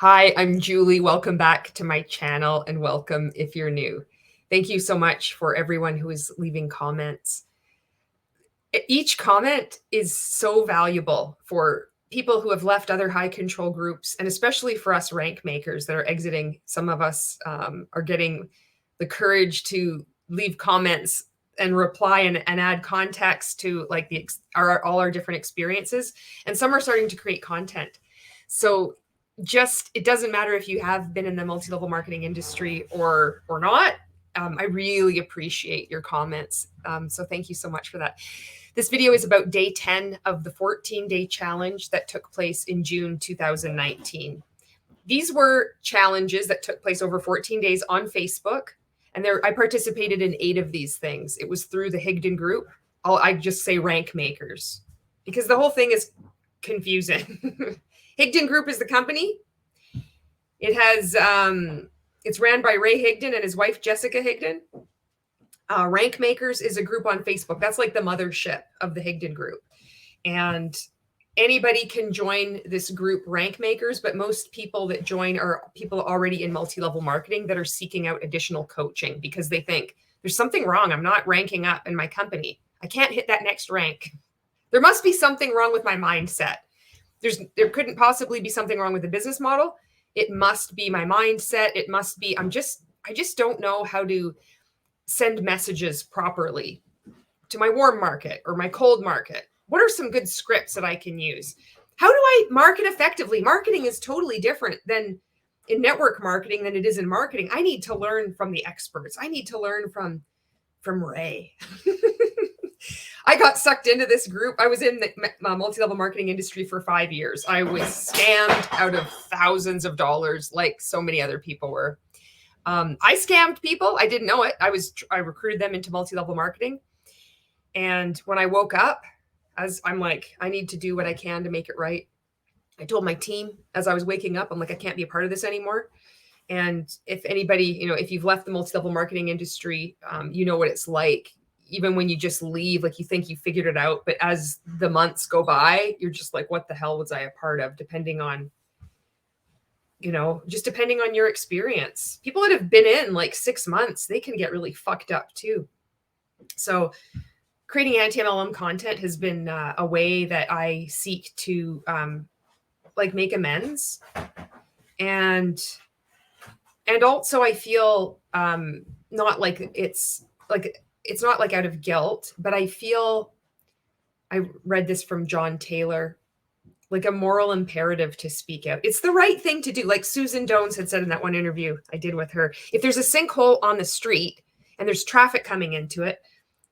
Hi, I'm Julie. Welcome back to my channel and welcome if you're new. Thank you so much for everyone who is leaving comments. Each comment is so valuable for people who have left other high control groups, and especially for us rank makers that are exiting. Some of us are getting the courage to leave comments and reply and add context to like all our different experiences. And some are starting to create content. So it doesn't matter if you have been in the multi-level marketing industry or not. I really appreciate your comments. So thank you so much for that. This video is about day 10 of the 14-day challenge that took place in June 2019. These were challenges that took place over 14 days on Facebook. And I participated in 8 of these things. It was through the Higdon group. I just say RankMakers because the whole thing is confusing. Higdon Group is the company. It has, it's ran by Ray Higdon and his wife, Jessica Higdon. RankMakers is a group on Facebook. That's like the mothership of the Higdon group. And anybody can join this group, RankMakers, but most people that join are people already in multi-level marketing that are seeking out additional coaching because they think there's something wrong. I'm not ranking up in my company. I can't hit that next rank. There must be something wrong with my mindset. There couldn't possibly be something wrong with the business model. It must be my mindset. It must be, I just don't know how to send messages properly to my warm market or my cold market. What are some good scripts that I can use? How do I market effectively? Marketing is totally different than in network marketing than it is in marketing. I need to learn from the experts. I need to learn from Ray. I got sucked into this group. I was in the multi-level marketing industry for 5 years. I was scammed out of thousands of dollars like so many other people were. I scammed people. I didn't know it. I recruited them into multi-level marketing. And when I woke up, I'm like, I need to do what I can to make it right. I told my team as I was waking up, I'm like, I can't be a part of this anymore. And if anybody, if you've left the multi-level marketing industry, you know what it's like. Even when you just leave, like you think you figured it out, but as the months go by, you're just like, what the hell was I a part of? Depending on, just depending on your experience. People that have been in like 6 months, they can get really fucked up too. So creating anti-MLM content has been a way that I seek to make amends. And also I feel not like it's not like out of guilt, but I read this from John Taylor, like a moral imperative to speak out. It's the right thing to do. Like Susan Dones had said in that one interview I did with her, if there's a sinkhole on the street and there's traffic coming into it,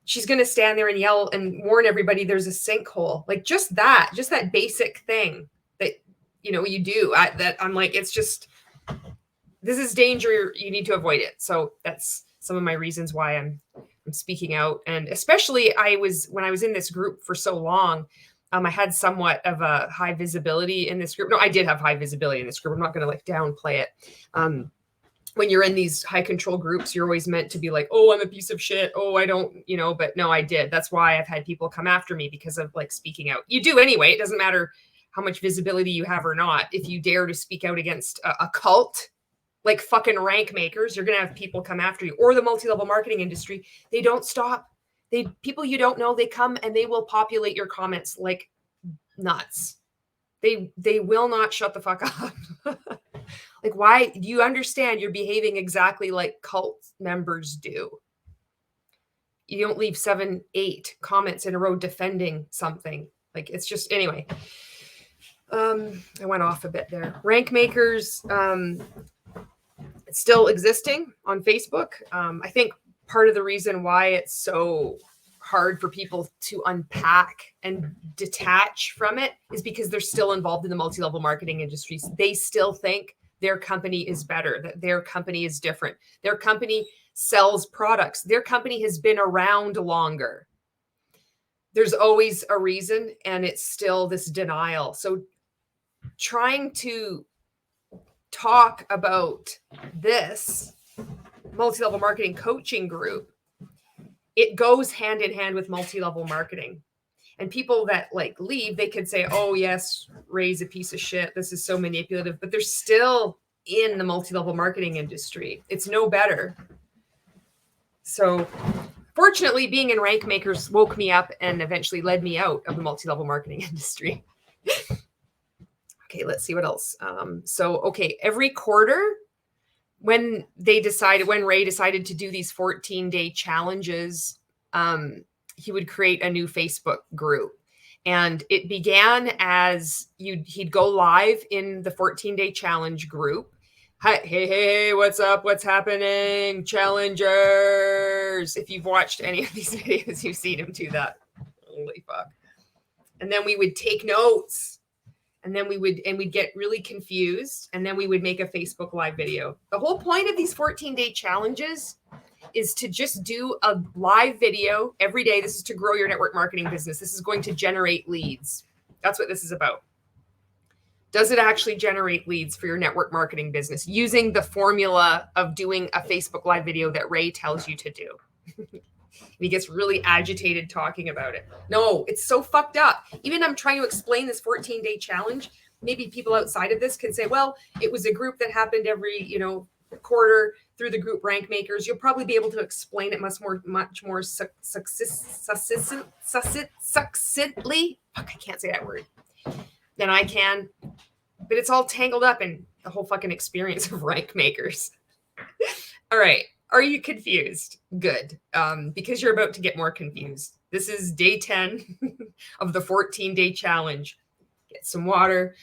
she's going to stand there and yell and warn everybody there's a sinkhole. Like just that basic thing that, you do that. I'm like, it's just, this is danger. You need to avoid it. So that's some of my reasons why I'm speaking out. And especially when I was in this group for so long, I had somewhat of a high visibility in this group. No, I did have high visibility in this group. I'm not going to downplay it. When you're in these high control groups, you're always meant to be like, oh, I'm a piece of shit. Oh, I don't, but no, I did. That's why I've had people come after me because of speaking out. You do anyway. It doesn't matter how much visibility you have or not. If you dare to speak out against a cult, like fucking RankMakers, you're going to have people come after you. Or the multi-level marketing industry. They don't stop. People you don't know, they come and they will populate your comments like nuts. They will not shut the fuck up. Like, why do you understand you're behaving exactly like cult members do? You don't leave 7, 8 comments in a row defending something. Like, it's just, anyway. I went off a bit there. RankMakers, it's still existing on Facebook. I think part of the reason why it's so hard for people to unpack and detach from it is because they're still involved in the multi-level marketing industries. They still think their company is better, that their company is different. Their company sells products. Their company has been around longer. There's always a reason, and it's still this denial. So trying to talk about this multi-level marketing coaching group, it goes hand in hand with multi-level marketing. And people that like leave, they could say, oh yes, Ray's a piece of shit. This is so manipulative, but they're still in the multi-level marketing industry. It's no better. So fortunately, being in RankMakers woke me up and eventually led me out of the multi-level marketing industry. Okay, let's see what else. Okay, every quarter, when Ray decided to do these 14-day challenges, he would create a new Facebook group. And it began as he'd go live in the 14-day challenge group. Hey, what's up? What's happening? Challengers. If you've watched any of these videos, you've seen him do that. Holy fuck. And then we would take notes. And then we'd get really confused. And then we would make a Facebook Live video. The whole point of these 14-day challenges is to just do a live video every day. This is to grow your network marketing business. This is going to generate leads. That's what this is about. Does it actually generate leads for your network marketing business using the formula of doing a Facebook Live video that Ray tells you to do? He gets really agitated talking about it. No, it's so fucked up. Even I'm trying to explain this 14-day challenge. Maybe people outside of this can say, well, it was a group that happened every, quarter through the group RankMakers. You'll probably be able to explain it much more succinctly. Fuck, I can't say that word. Than I can. But it's all tangled up in the whole fucking experience of RankMakers. All right. Are you confused? Good. Because you're about to get more confused. This is day 10 of the 14-day challenge. Get some water.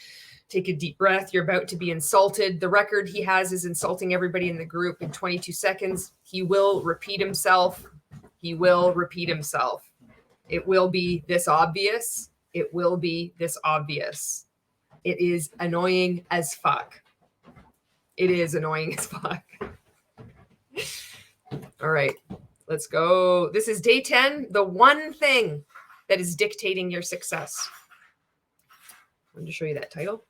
Take a deep breath. You're about to be insulted. The record he has is insulting everybody in the group in 22 seconds. He will repeat himself. He will repeat himself. It will be this obvious. It will be this obvious. It is annoying as fuck. It is annoying as fuck. All right, let's go. This is day 10, the one thing that is dictating your success. I'm going to show you that title.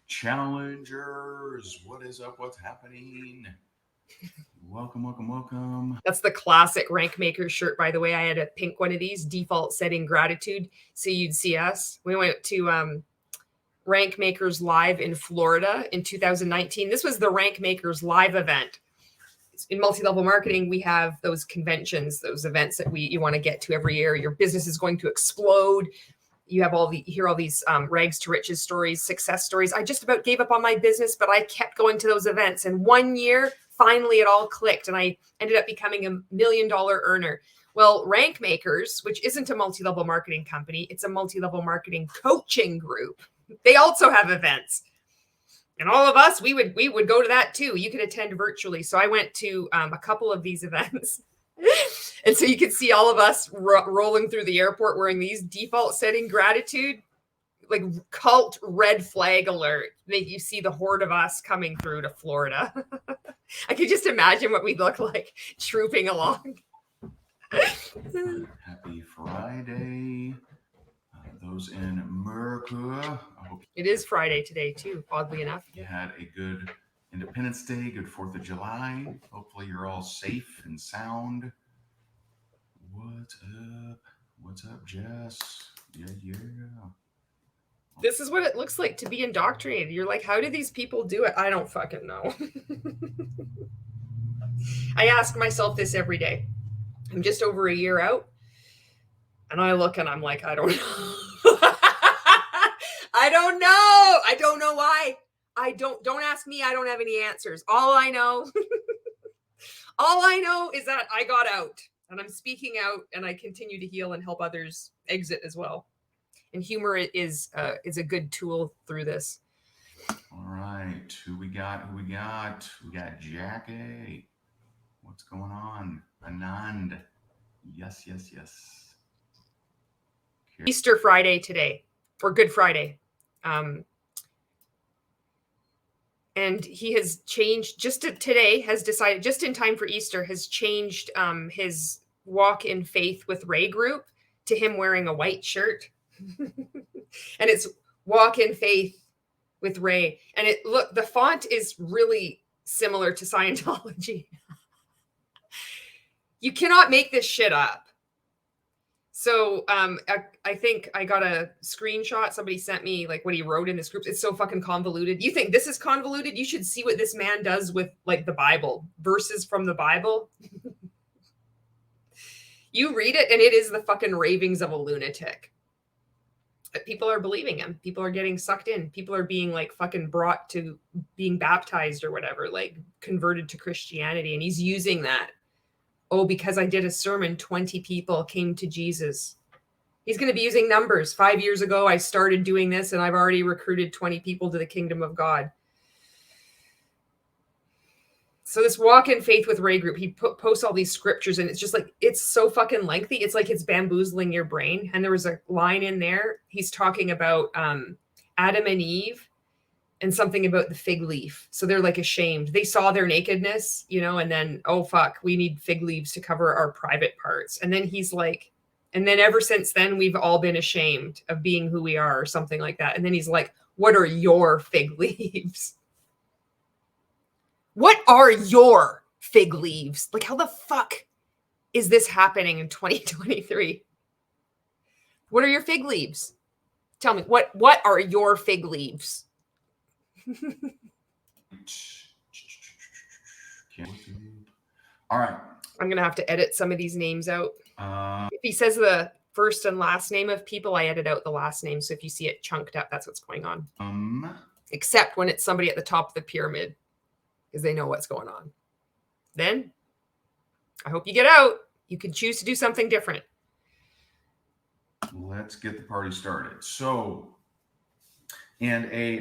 Challengers, what is up? What's happening? Welcome. That's the classic RankMakers shirt, by the way. I had a pink one of these, default setting gratitude, so you'd see us. We went to RankMakers Live in Florida in 2019. This was the RankMakers Live event. In multi-level marketing, we have those conventions, those events that you want to get to every year. Your business is going to explode. You have you hear all these rags to riches stories, success stories. I just about gave up on my business, but I kept going to those events. And 1 year, finally, it all clicked. And I ended up becoming $1 million earner. Well, RankMakers, which isn't a multi-level marketing company, it's a multi-level marketing coaching group. They also have events. And all of us, we would go to that too. You could attend virtually. So I went to a couple of these events. And so you could see all of us rolling through the airport wearing these default setting gratitude, like cult red flag alert. You see the horde of us coming through to Florida. I could just imagine what we'd look like trooping along. Happy Friday. Those in America. It is Friday today too, oddly enough. You had a good Independence Day, good 4th of July. Hopefully you're all safe and sound. What's up, Jess? Yeah. This is what it looks like to be indoctrinated. You're like, how do these people do it? I don't fucking know. I ask myself this every day. I'm just over a year out. And I look and I'm like, I don't know. I don't know. I don't know why. Don't ask me. I don't have any answers. All I know is that I got out and I'm speaking out and I continue to heal and help others exit as well. And humor is a good tool through this. All right. Who we got? We got Jackie. What's going on? Anand. Yes. Okay. Easter Friday today, or Good Friday. And he has changed today, has decided just in time for Easter, has changed his Walk in Faith with Ray group to him wearing a white shirt. And it's Walk in Faith with Ray. And the font is really similar to Scientology. You cannot make this shit up. So I think I got a screenshot. Somebody sent me like what he wrote in this group. It's so fucking convoluted. You think this is convoluted? You should see what this man does with like the Bible, verses from the Bible. You read it and it is the fucking ravings of a lunatic. But people are believing him. People are getting sucked in. People are being like fucking brought to being baptized or whatever, like converted to Christianity. And he's using that. Oh, because I did a sermon, 20 people came to Jesus. He's going to be using numbers. 5 years ago, I started doing this and I've already recruited 20 people to the kingdom of God. So this walk in faith with Ray group, he posts all these scriptures and it's just like, it's so fucking lengthy. It's like it's bamboozling your brain. And there was a line in there. He's talking about Adam and Eve and something about the fig leaf. So they're like ashamed. They saw their nakedness, you know, and then, oh, fuck, we need fig leaves to cover our private parts. And then he's like, and then ever since then, we've all been ashamed of being who we are or something like that. And then he's like, what are your fig leaves? What are your fig leaves? Like, how the fuck is this happening in 2023? What are your fig leaves? Tell me, what are your fig leaves? All right. I'm going to have to edit some of these names out. If he says the first and last name of people, I edit out the last name. So if you see it chunked up, that's what's going on. Except when it's somebody at the top of the pyramid, because they know what's going on. Then I hope you get out. You can choose to do something different. Let's get the party started. So, and a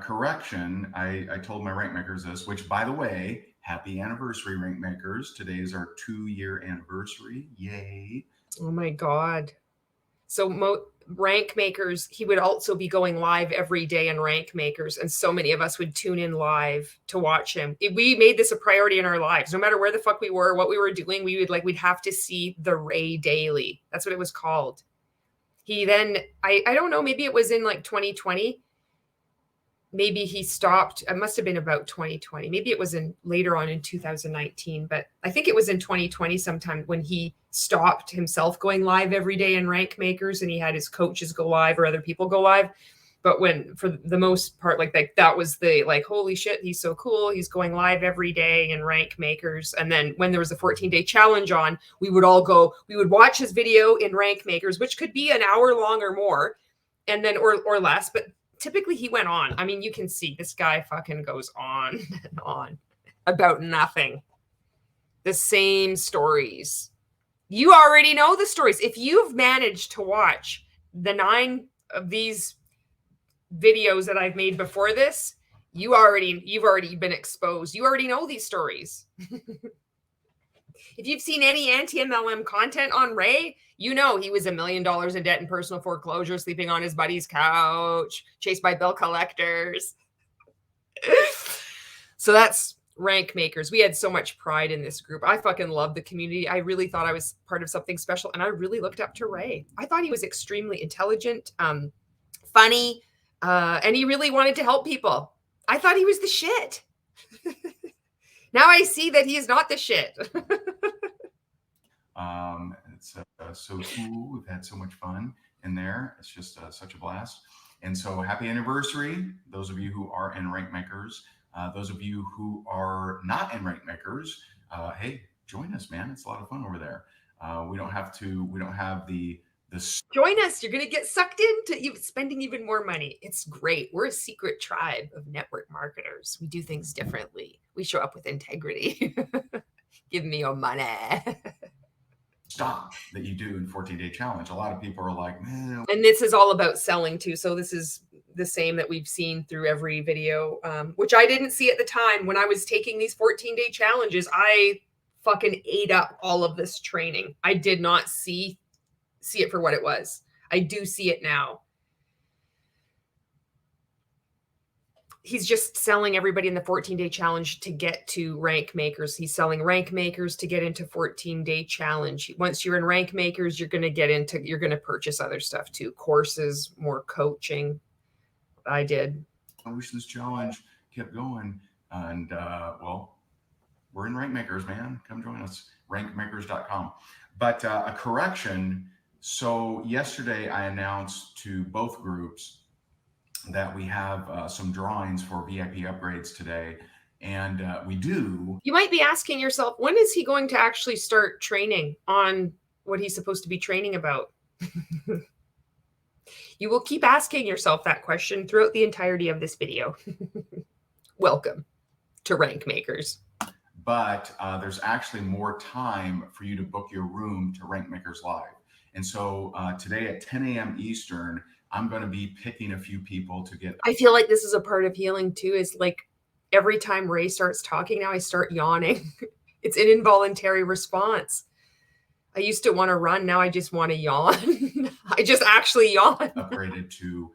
correction. I told my RankMakers this, which, by the way, happy anniversary, RankMakers. Today is our 2-year anniversary. Yay! Oh my God! So RankMakers, he would also be going live every day in RankMakers, and so many of us would tune in live to watch him. We made this a priority in our lives. No matter where the fuck we were, what we were doing, we'd have to see the Ray daily. That's what it was called. He then, I don't know, maybe it was in like 2020. Maybe he stopped. It must have been about 2020. Maybe it was later on in 2019, but I think it was in 2020 sometime when he stopped himself going live every day in RankMakers and he had his coaches go live or other people go live. But for the most part, like that was the like, holy shit, he's so cool. He's going live every day in RankMakers. And then when there was a 14-day challenge on, we would watch his video in RankMakers, which could be an hour long or more, and then or less. But typically he went on. I mean, you can see this guy fucking goes on and on about nothing. The same stories. You already know the stories. If you've managed to watch the 9 of these videos that I've made before this, you've already been exposed. You already know these stories. If you've seen any anti-MLM content on Ray, you know he was $1 million in debt and personal foreclosure, sleeping on his buddy's couch, chased by bill collectors. So that's RankMakers. We had so much pride in this group. I fucking loved the community. I really thought I was part of something special, and I really looked up to Ray. I thought he was extremely intelligent, funny, and he really wanted to help people. I thought he was the shit. Now I see that he is not the shit. It's so cool. We've had so much fun in there. It's just such a blast. And so happy anniversary. Those of you who are in RankMakers, those of you who are not in RankMakers, hey, join us, man. It's a lot of fun over there. We don't have the join us. You're going to get sucked into spending even more money. It's great. We're a secret tribe of network marketers. We do things differently. We show up with integrity. Give me your money. Stop that you do in 14-day challenge. A lot of people are like, man. And this is all about selling too. So this is the same that we've seen through every video, which I didn't see at the time when I was taking these 14-day challenges. I fucking ate up all of this training. I did not see it for what it was. I do see it now. He's just selling everybody in the 14-day challenge to get to RankMakers. He's selling RankMakers to get into 14-day challenge. Once you're in RankMakers, you're going to purchase other stuff too. Courses, more coaching. I did. I wish this challenge kept going. And, well, we're in RankMakers, man. Come join us, rankmakers.com. But a correction. So yesterday I announced to both groups that we have some drawings for VIP upgrades today. And we do. You might be asking yourself, when is he going to actually start training on what he's supposed to be training about? You will keep asking yourself that question throughout the entirety of this video. Welcome to RankMakers. But there's actually more time for you to book your room to RankMakers Live. And so today at 10 a.m. Eastern, I'm going to be picking a few people to get. I feel like this is a part of healing too, is like every time Ray starts talking now, I start yawning. It's an involuntary response. I used to want to run. Now I just want to yawn. I just actually yawn. Upgraded to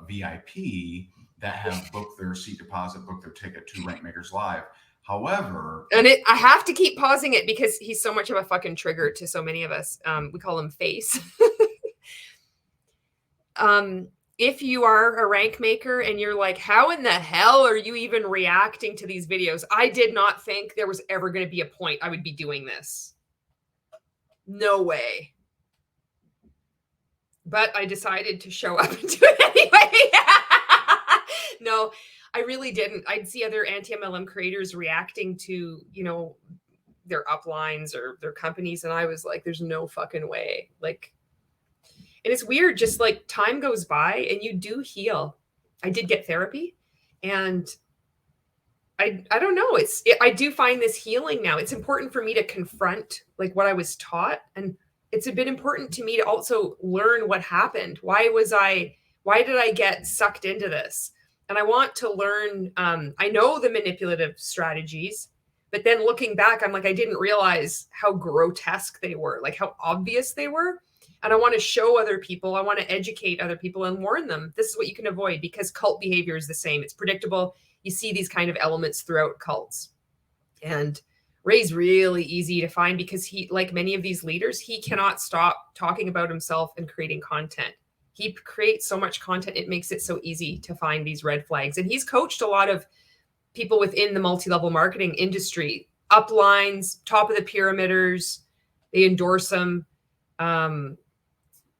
VIP that have booked their seat deposit, booked their ticket to RankMakers Live. However, and I have to keep pausing it because he's so much of a fucking trigger to so many of us. We call him Face. If you are a rank maker and you're like, how in the hell are you even reacting to these videos? I did not think there was ever going to be a point I would be doing this. No way. But I decided to show up and do it anyway. No, I really didn't. I'd see other anti-MLM creators reacting to, you know, their uplines or their companies. And I was like, there's no fucking way. Like, and it's weird, just like time goes by and you do heal. I did get therapy and I don't know. I do find this healing now. It's important for me to confront like what I was taught. And it's a bit important to me to also learn what happened. Why did I get sucked into this? And I want to learn, I know the manipulative strategies, but then looking back, I'm like, I didn't realize how grotesque they were, like how obvious they were. And I want to show other people, I want to educate other people and warn them. This is what you can avoid because cult behavior is the same. It's predictable. You see these kind of elements throughout cults. And Ray's really easy to find because he, like many of these leaders, he cannot stop talking about himself and creating content. He creates so much content, it makes it so easy to find these red flags. And he's coached a lot of people within the multi-level marketing industry, uplines, top of the pyramiders, they endorse them.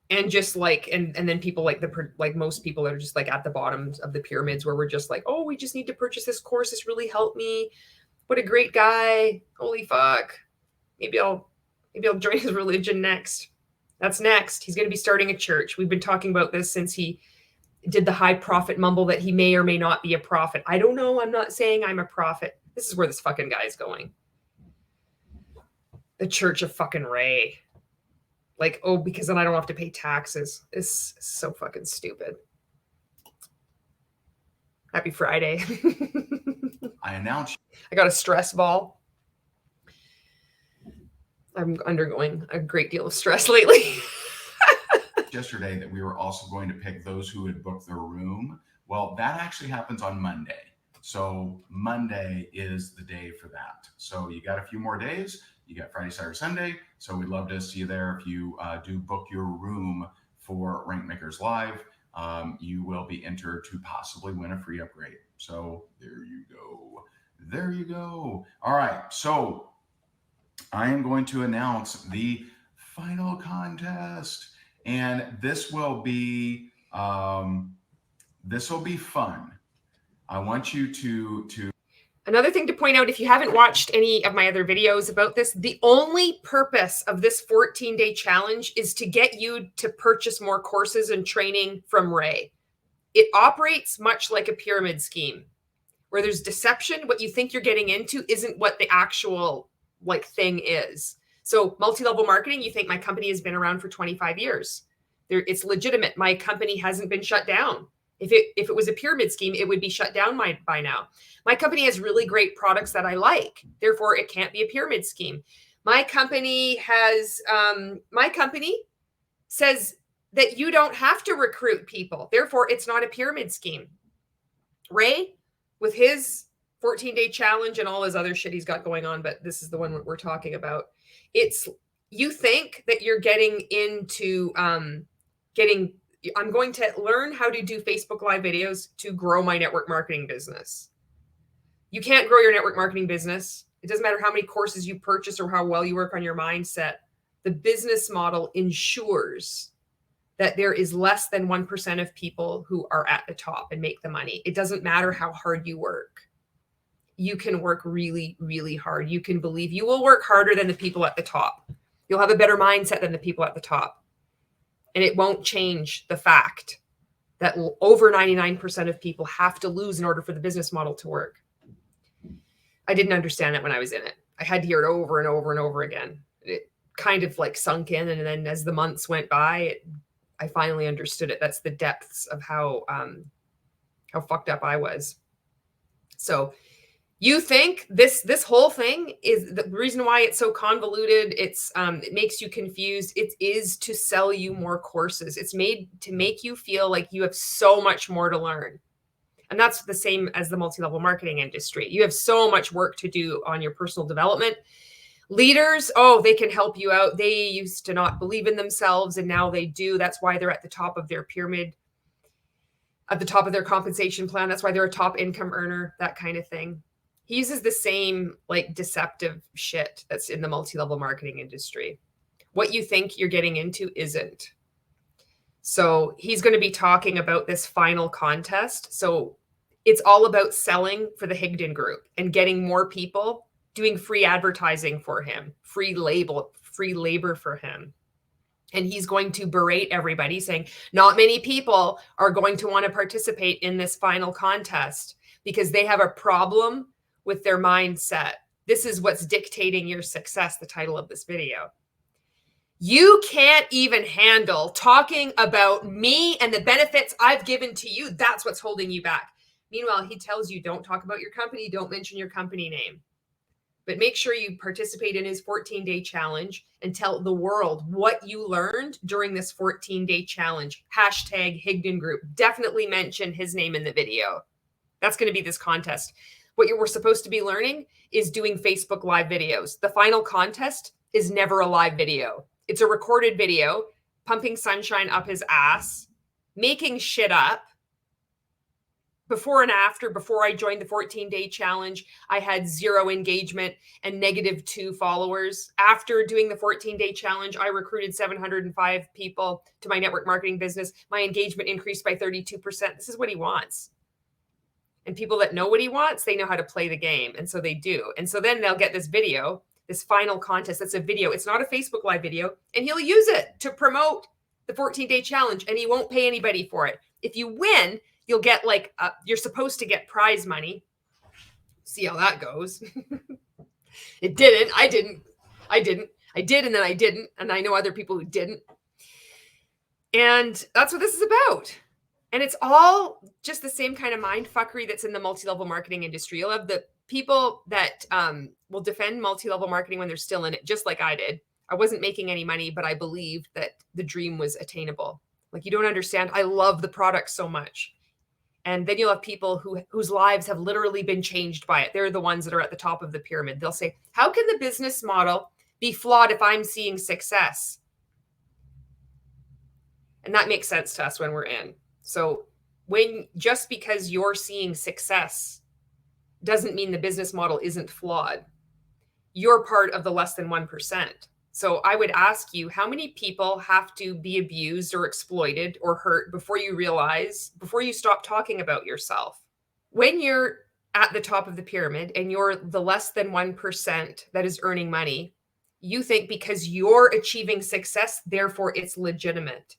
And just like, and then people like most people are just like at the bottom of the pyramids where we're just like, oh, we just need to purchase this course. This really helped me. What a great guy. Holy fuck. Maybe I'll join his religion next. That's next. He's going to be starting a church. We've been talking about this since he did the high prophet mumble that he may or may not be a prophet. I don't know. I'm not saying I'm a prophet. This is where this fucking guy is going. The Church of fucking Ray. Like, oh, because then I don't have to pay taxes. It's so fucking stupid. Happy Friday. I announced. I got a stress ball. I'm undergoing a great deal of stress lately. Yesterday that we were also going to pick those who had booked their room. Well, that actually happens on Monday. So Monday is the day for that. So you got a few more days. You got Friday, Saturday, Sunday. So we'd love to see you there. If you do book your room for RankMakers Live, you will be entered to possibly win a free upgrade. So there you go. There you go. All right. So I am going to announce the final contest. And this will be fun. I want you to. Another thing to point out, if you haven't watched any of my other videos about this, the only purpose of this 14-day challenge is to get you to purchase more courses and training from Ray. It operates much like a pyramid scheme where there's deception. What you think you're getting into isn't what the actual like thing is. So multi-level marketing, you think my company has been around for 25 years. It's legitimate. My company hasn't been shut down. If it was a pyramid scheme, it would be shut down by now. My company has really great products that I like. Therefore, it can't be a pyramid scheme. My company says that you don't have to recruit people. Therefore, it's not a pyramid scheme. Ray, with his 14-day challenge and all his other shit he's got going on, but this is the one we're talking about. You think that you're getting into I'm going to learn how to do Facebook Live videos to grow my network marketing business. You can't grow your network marketing business It doesn't matter how many courses you purchase or how well you work on your mindset. The business model ensures that there is less than 1% of people who are at the top and make the money. It doesn't matter how hard you work. You can work really, really hard. You can believe you will work harder than the people at the top. You'll have a better mindset than the people at the top. And it won't change the fact that over 99% of people have to lose in order for the business model to work. I didn't understand that when I was in it. I had to hear it over and over and over again. It kind of like sunk in. And then as the months went by, I finally understood it. That's the depths of how fucked up I was. So you think this whole thing is the reason why it's so convoluted. It makes you confused. It is to sell you more courses. It's made to make you feel like you have so much more to learn. And that's the same as the multi-level marketing industry. You have so much work to do on your personal development. Leaders, oh, they can help you out. They used to not believe in themselves, and now they do. That's why they're at the top of their pyramid, at the top of their compensation plan. That's why they're a top income earner, that kind of thing. He uses the same like deceptive shit that's in the multi-level marketing industry. What you think you're getting into isn't. So he's going to be talking about this final contest. So it's all about selling for the Higdon group and getting more people doing free advertising for him, free labor for him. And he's going to berate everybody saying, not many people are going to want to participate in this final contest because they have a problem with their mindset. This is what's dictating your success, the title of this video. You can't even handle talking about me and the benefits I've given to you. That's what's holding you back. Meanwhile, he tells you, don't talk about your company. Don't mention your company name. But make sure you participate in his 14-day challenge and tell the world what you learned during this 14-day challenge. Hashtag Higdon Group. Definitely mention his name in the video. That's going to be this contest. What we're supposed to be learning is doing Facebook Live videos. The final contest is never a live video. It's a recorded video, pumping sunshine up his ass, making shit up. Before and after, before I joined the 14-day challenge, I had 0 engagement and -2 followers. After doing the 14-day challenge, I recruited 705 people to my network marketing business. My engagement increased by 32%. This is what he wants. And people that know what he wants, they know how to play the game. And so they do. And so then they'll get this video, this final contest. That's a video. It's not a Facebook Live video. And he'll use it to promote the 14-day challenge. And he won't pay anybody for it. If you win, you'll get like, you're supposed to get prize money. See how that goes. It didn't. I didn't. I did, and then I didn't. And I know other people who didn't. And that's what this is about. And it's all just the same kind of mind fuckery that's in the multi-level marketing industry. You'll have the people that will defend multi-level marketing when they're still in it, just like I did. I wasn't making any money, but I believed that the dream was attainable. Like, you don't understand. I love the product so much. And then you'll have people whose lives have literally been changed by it. They're the ones that are at the top of the pyramid. They'll say, how can the business model be flawed if I'm seeing success? And that makes sense to us when we're in. So just because you're seeing success doesn't mean the business model isn't flawed. You're part of the less than 1%. So I would ask you, how many people have to be abused or exploited or hurt before you stop talking about yourself? When you're at the top of the pyramid and you're the less than 1% that is earning money, you think because you're achieving success, therefore it's legitimate.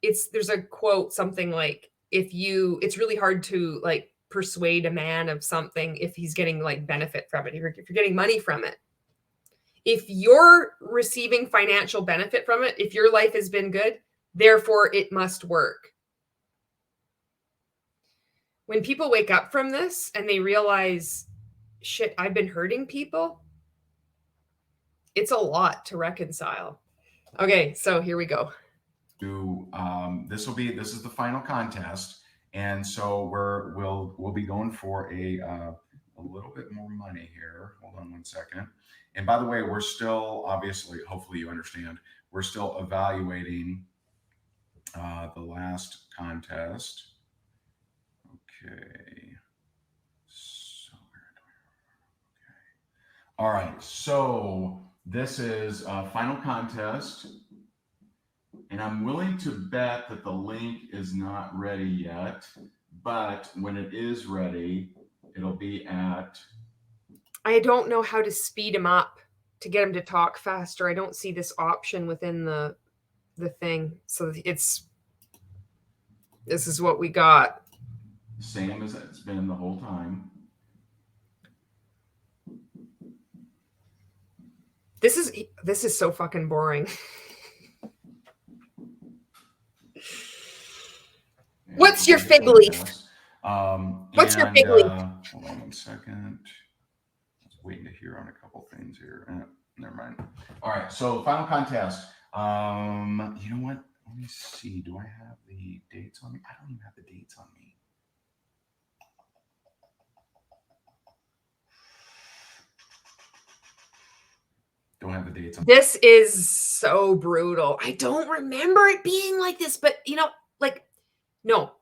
There's a quote, something like, it's really hard to like persuade a man of something if he's getting like benefit from it, if you're getting money from it. If you're receiving financial benefit from it, if your life has been good, therefore it must work. When people wake up from this and they realize, shit, I've been hurting people, it's a lot to reconcile. Okay, so here we go. This is the final contest, and so we'll be going for a little bit more money here. Hold on one second. And by the way, we're still, obviously, hopefully you understand, we're still evaluating the last contest. Okay. So All right, so this is a final contest, and I'm willing to bet that the link is not ready yet, but when it is ready, it'll be at... I don't know how to speed him up to get him to talk faster. I don't see this option within the thing. So this is what we got. Same as it's been the whole time. This is so fucking boring. Yeah, What's your fig leaf? What's your fig leaf? Hold on 1 second. I was waiting to hear on a couple things here. Never mind. All right, so final contest. You know what? Let me see. Do I have the dates on me? I don't even have the dates on me. Don't have the dates on me. This is so brutal. I don't remember it being like this, but you know, like, no,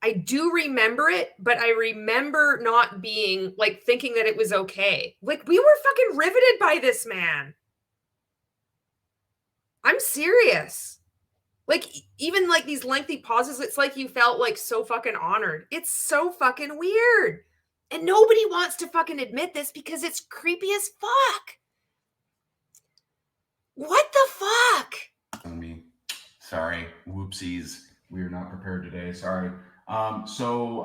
I do remember it, but I remember not being like thinking that it was okay. Like, we were fucking riveted by this man. I'm serious. Like, even like these lengthy pauses, it's like you felt like so fucking honored. It's so fucking weird. And nobody wants to fucking admit this because it's creepy as fuck. What the fuck? On me. Sorry. Whoopsies. We are not prepared today. Sorry. So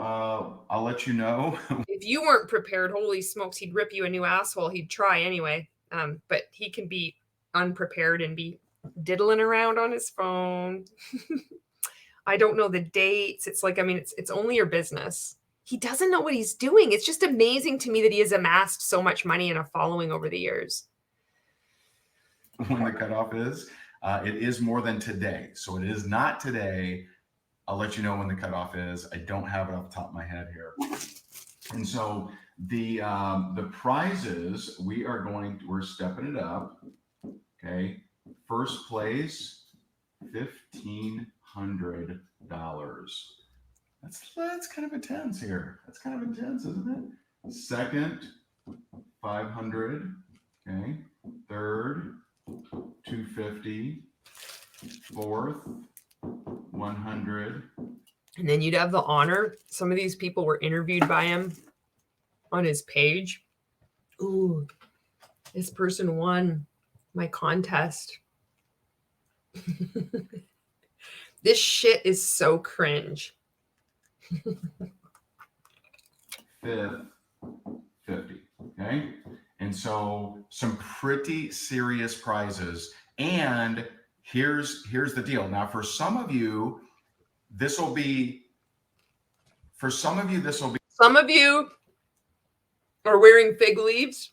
I'll let you know. If you weren't prepared, holy smokes, he'd rip you a new asshole. He'd try anyway. But he can be unprepared and be diddling around on his phone. I don't know the dates. It's like, I mean, it's only your business. He doesn't know what he's doing. It's just amazing to me that he has amassed so much money and a following over the years. When the cutoff is, it is more than today. So it is not today. I'll let you know when the cutoff is. I don't have it off the top of my head here. And so the prizes, we're stepping it up. Okay. First place, $1,500. That's kind of intense here. That's kind of intense, isn't it? Second, 500. Okay. Third, 250. Fourth, 100. And then you'd have the honor. Some of these people were interviewed by him on his page. Ooh, this person won my contest. This shit is so cringe. Fifth, 50. Okay. And so some pretty serious prizes. And here's the deal. Now, for some of you, this will be. Some of you are wearing fig leaves.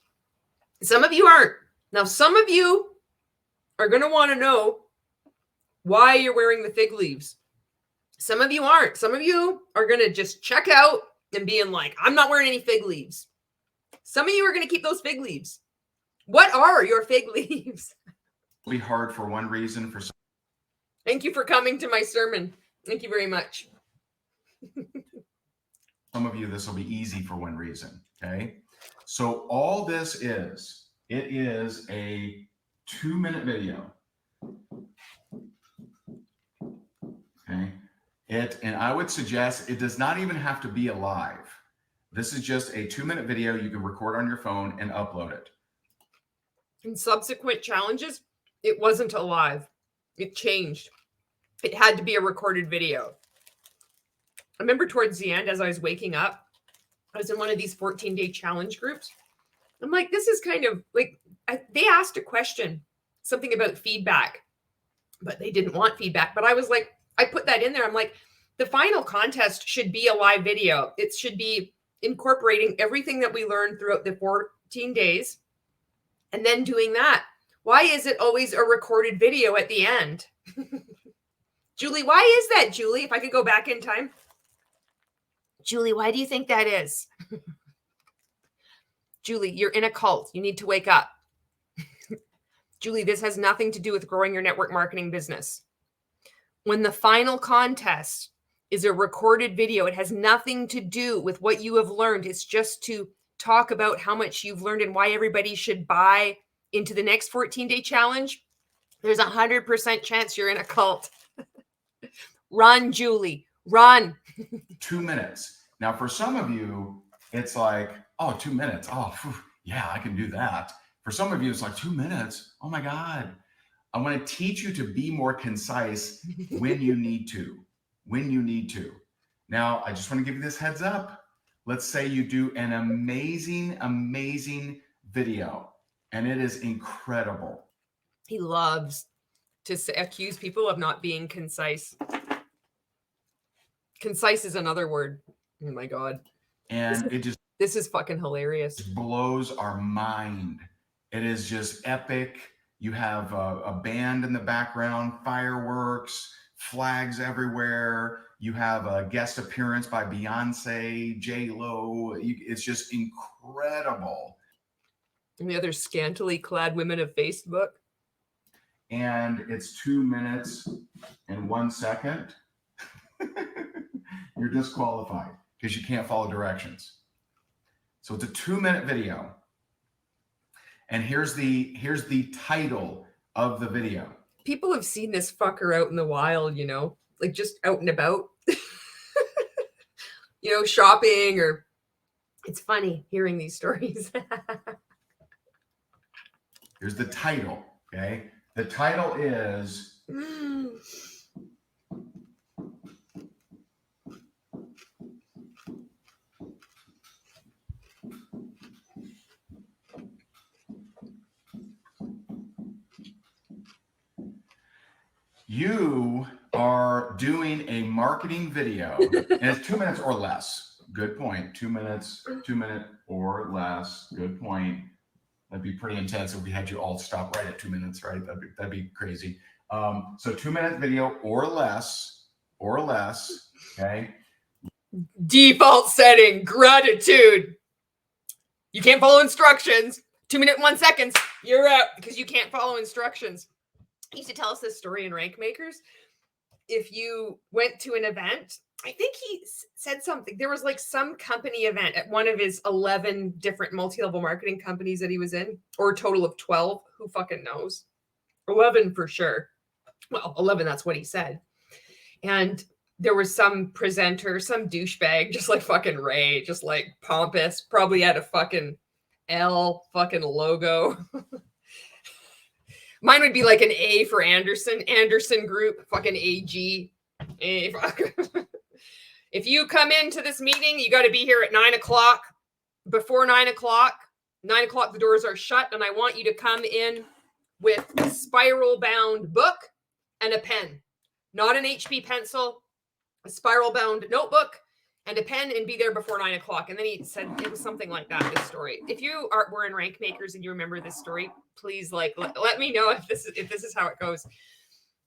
Some of you aren't. Now, some of you are going to want to know why you're wearing the fig leaves. Some of you aren't. Some of you are going to just check out and being like, I'm not wearing any fig leaves. Some of you are going to keep those fig leaves. What are your fig leaves? It'll be hard for one reason. For some. Thank you for coming to my sermon. Thank you very much. Some of you, this will be easy for one reason. Okay. So all this is, it is a 2-minute video. Okay. And I would suggest it does not even have to be alive. This is just a 2-minute video you can record on your phone and upload it. In subsequent challenges, it wasn't alive. It changed. It had to be a recorded video. I remember towards the end, as I was waking up, I was in one of these 14-day challenge groups. I'm like, this is kind of like, they asked a question, something about feedback, but they didn't want feedback. But I was like, I put that in there. I'm like, the final contest should be a live video. It should be incorporating everything that we learned throughout the 14 days and then doing that. Why is it always a recorded video at the end? Julie, why is that, Julie? If I could go back in time. Julie, why do you think that is? Julie, you're in a cult. You need to wake up. Julie, this has nothing to do with growing your network marketing business. When the final contest is a recorded video, it has nothing to do with what you have learned. It's just to talk about how much you've learned and why everybody should buy into the next 14-day challenge, there's 100% chance you're in a cult. Run, Julie, run. 2 minutes. Now, for some of you, it's like, oh, 2 minutes. Oh, phew, yeah, I can do that. For some of you, it's like 2 minutes. Oh my God. I want to teach you to be more concise when you need to. When you need to. Now, I just want to give you this heads up. Let's say you do an amazing, amazing video, and it is incredible. He loves to accuse people of not being concise. Concise is another word. Oh my God. And this is fucking hilarious. It blows our mind. It is just epic. You have a band in the background, fireworks, flags everywhere. You have a guest appearance by Beyonce, J-Lo. It's just incredible. And the other scantily clad women of Facebook. And it's 2 minutes and 1 second. You're disqualified because you can't follow directions. So it's a 2-minute video. And here's the title of the video. People have seen this fucker out in the wild, you know, like just out and about, you know, shopping, or it's funny hearing these stories. Here's the title, okay? The title is You are doing a marketing video, and it's 2 minutes or less. Good point. 2 minutes, 2 minute or less. Good point. That'd be pretty intense if we had you all stop right at 2 minutes, right? That'd be crazy. So 2 minute video or less, okay? Default setting, gratitude. You can't follow instructions. 2 minutes, 1 second, you're out because you can't follow instructions. He used to tell us this story in RankMakers. If you went to an event, I think he said something. There was like some company event at one of his 11 different multi-level marketing companies that he was in, or a total of 12. Who fucking knows? 11 for sure. Well, 11, that's what he said. And there was some presenter, some douchebag, just like fucking Ray, just like pompous, probably had a fucking L fucking logo. Mine would be like an A for Anderson Group, fucking AG. If you come into this meeting, you got to be here at 9 o'clock. Before 9 o'clock, 9 o'clock, the doors are shut, and I want you to come in with a spiral-bound book and a pen. Not an HB pencil, a spiral-bound notebook and a pen, and be there before 9 o'clock. And then he said it was something like that, this story. If you were in RankMakers and you remember this story, please let me know if this is how it goes.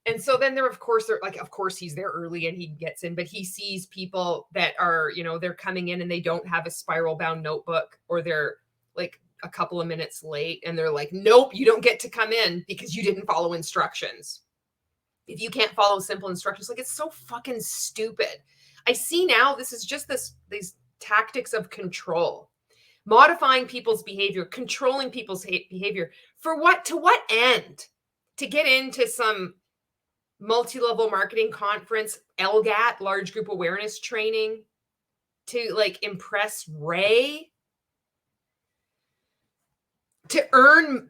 And so then of course he's there early and he gets in, but he sees people that are, you know, they're coming in and they don't have a spiral bound notebook, or they're like a couple of minutes late, and they're like, nope, you don't get to come in because you didn't follow instructions. If you can't follow simple instructions, like, it's so fucking stupid. I see now this is just these tactics of control, modifying people's behavior, controlling people's behavior. For what? To what end? To get into some multi-level marketing conference, LGAT, large group awareness training, to like impress Ray, to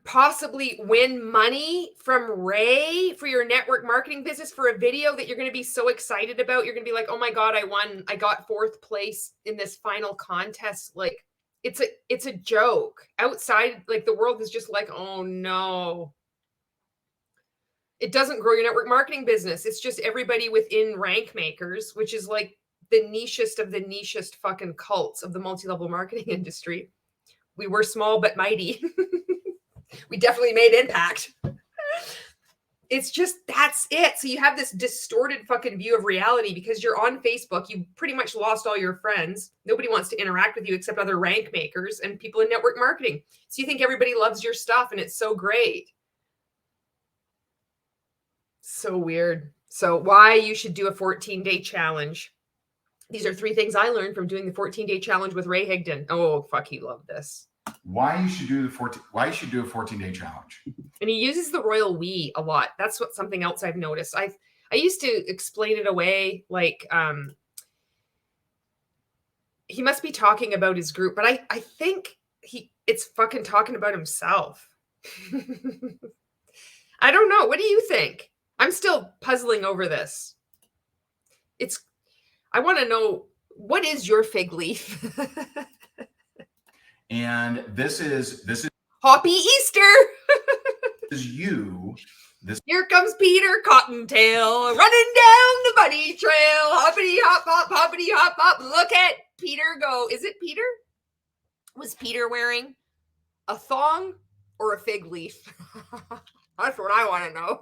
possibly win money from Ray for your network marketing business, for a video that you're going to be so excited about. You're going to be like, oh my God, I won. I got 4th place in this final contest. Like, it's a joke. Outside, like, the world is just like, oh no. It doesn't grow your network marketing business. It's just everybody within RankMakers, which is like the nichest of the nichest fucking cults of the multi-level marketing industry. We were small but mighty. We definitely made impact. It's just, that's it. So you have this distorted fucking view of reality because you're on Facebook. You pretty much lost all your friends. Nobody wants to interact with you except other RankMakers and people in network marketing. So you think everybody loves your stuff and it's so great. So weird. So why you should do a 14-day challenge. These are 3 things I learned from doing the 14-day challenge with Ray Higdon. Oh, fuck, he loved this. Why you should do a 14-day challenge. And he uses the royal we a lot. That's something else I've noticed. I used to explain it away like he must be talking about his group, but I think it's fucking talking about himself. I don't know. What do you think? I'm still puzzling over this. I want to know, what is your fig leaf? And this is Hoppy Easter. Here comes Peter Cottontail running down the bunny trail. Hoppity hop hop, hoppity hop hop. Look at Peter go. Is it Peter? Was Peter wearing a thong or a fig leaf? That's what I want to know.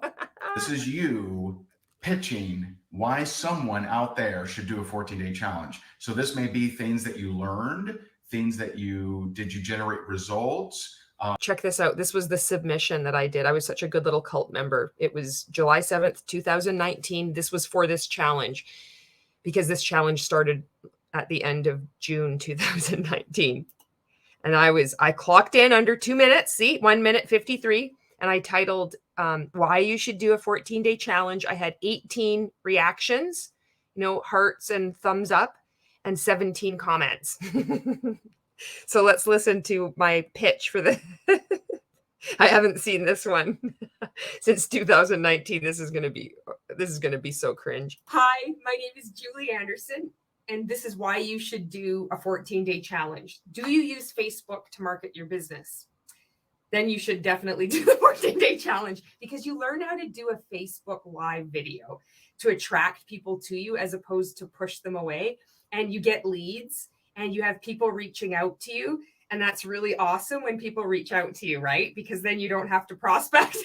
This is you pitching why someone out there should do a 14-day challenge. So this may be things that you learned, things that you generate results. Check this out. This was the submission that I did. I was such a good little cult member. It was July 7th, 2019. This was for this challenge because this challenge started at the end of June 2019. And I clocked in under 2 minutes. See, 1 minute 53. And I titled why you should do a 14-day challenge. I had 18 reactions, hearts and thumbs up, and 17 comments. So let's listen to my pitch for the I haven't seen this one since 2019. This is going to be so cringe. Hi, my name is Julie Anderson, and this is why you should do a 14-day challenge. Do you use Facebook to market your business? Then you should definitely do the 14-day challenge, because you learn how to do a Facebook Live video to attract people to you as opposed to push them away. And you get leads and you have people reaching out to you. And that's really awesome when people reach out to you, right? Because then you don't have to prospect.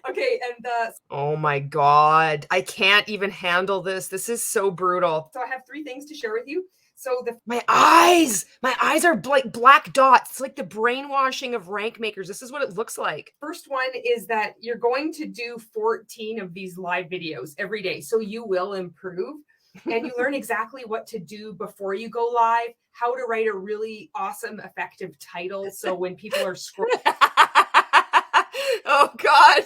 Okay. And oh my God, I can't even handle this. This is so brutal. So I have 3 things to share with you. So my eyes are like black dots. It's like the brainwashing of RankMakers. This is what it looks like. First one is that you're going to do 14 of these live videos every day. So you will improve and you learn exactly what to do before you go live, how to write a really awesome, effective title. So when people are scrolling, oh God,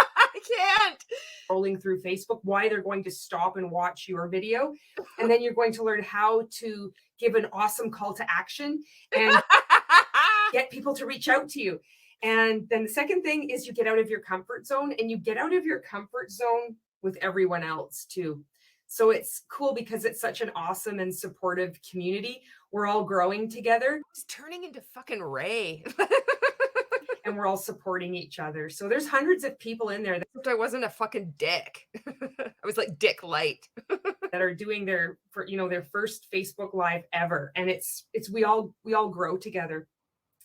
I can't. Scrolling through Facebook, why they're going to stop and watch your video. And then you're going to learn how to give an awesome call to action and get people to reach out to you. And then the second thing is you get out of your comfort zone, and you get out of your comfort zone with everyone else too. So it's cool because it's such an awesome and supportive community. We're all growing together. It's turning into fucking Ray. And we're all supporting each other. So there's hundreds of people in there that I wasn't a fucking dick. I was like Dick Light. That are doing their first Facebook Live ever. And it's we all grow together.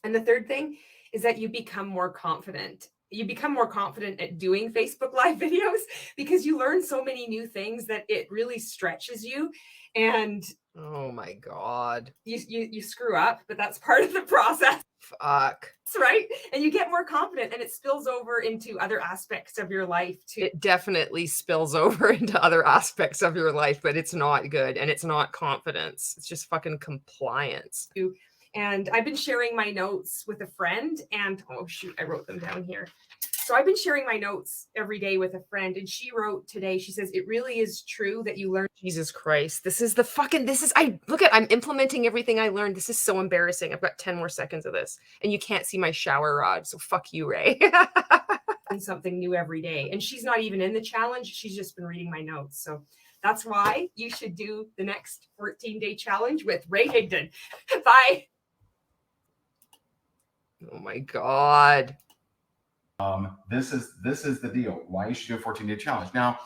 And the third thing is that you become more confident. You become more confident at doing Facebook Live videos because you learn so many new things that it really stretches you. And oh my God, you screw up, but that's part of the process. Fuck. That's right. And you get more confident, and it spills over into other aspects of your life too. It definitely spills over into other aspects of your life, but it's not good. And it's not confidence. It's just fucking compliance. And I've been sharing my notes with a friend, and oh shoot, I wrote them down here. So I've been sharing my notes every day with a friend, and she wrote today, she says, it really is true that you learn. Jesus Christ. I'm implementing everything I learned. This is so embarrassing. I've got 10 more seconds of this, and you can't see my shower rod. So fuck you, Ray. Something new every day. And she's not even in the challenge. She's just been reading my notes. So that's why you should do the next 14-day challenge with Ray Higdon. Bye. Oh my God. This is the deal. Why you should do a 14-day challenge. Now,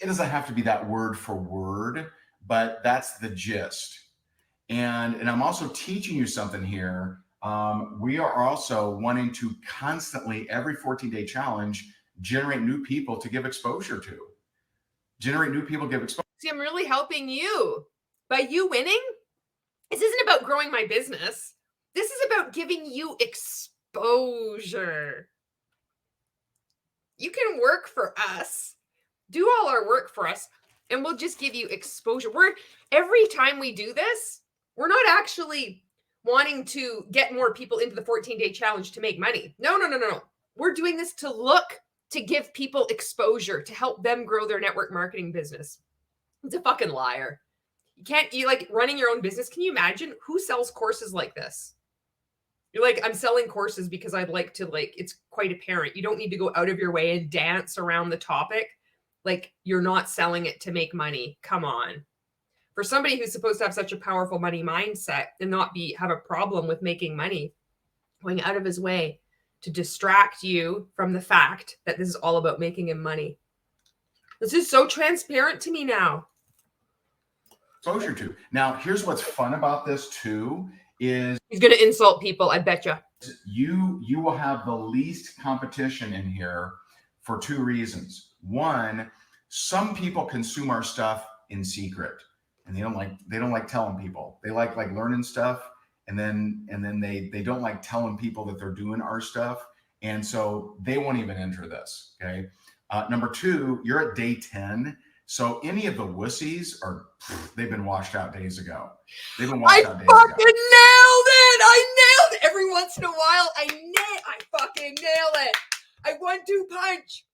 it doesn't have to be that word for word, but that's the gist. And I'm also teaching you something here. We are also wanting to constantly, every 14-day challenge, generate new people to give exposure to. Generate new people, give exposure. See, I'm really helping you. By you winning, this isn't about growing my business. This is about giving you exposure. You can work for us, do all our work for us, and we'll just give you exposure. Every time we do this, we're not actually wanting to get more people into the 14-day challenge to make money. No. We're doing this to give people exposure, to help them grow their network marketing business. It's a fucking liar. You like running your own business. Can you imagine who sells courses like this? You're like, I'm selling courses because I'd like to, like, it's quite apparent. You don't need to go out of your way and dance around the topic. Like, you're not selling it to make money. Come on. For somebody who's supposed to have such a powerful money mindset and not have a problem with making money, going out of his way to distract you from the fact that this is all about making him money. This is so transparent to me now. Exposure to. Now, here's what's fun about this too is he's going to insult people. I bet you will have the least competition in here for two reasons. One, some people consume our stuff in secret, and they don't like telling people. They like learning stuff, and then they don't like telling people that they're doing our stuff, and so they won't even enter this. Okay. Number two, you're at day 10. So any of the wussies they've been washed out days ago. They've been washed out days ago. I fucking nailed it. I nailed it. Every once in a while, I fucking nail it. I 1-2 punch.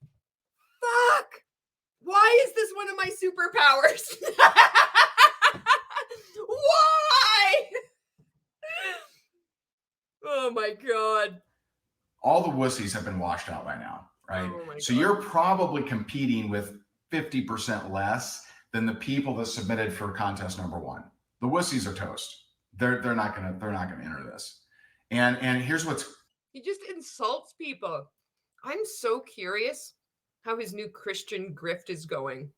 Fuck. Why is this one of my superpowers? Why? Oh my God. All the wussies have been washed out by now, right? Oh so you're probably competing with 50% less than the people that submitted for contest number 1. The wussies are toast. They're not gonna enter this. And here's he just insults people. I'm so curious how his new Christian grift is going.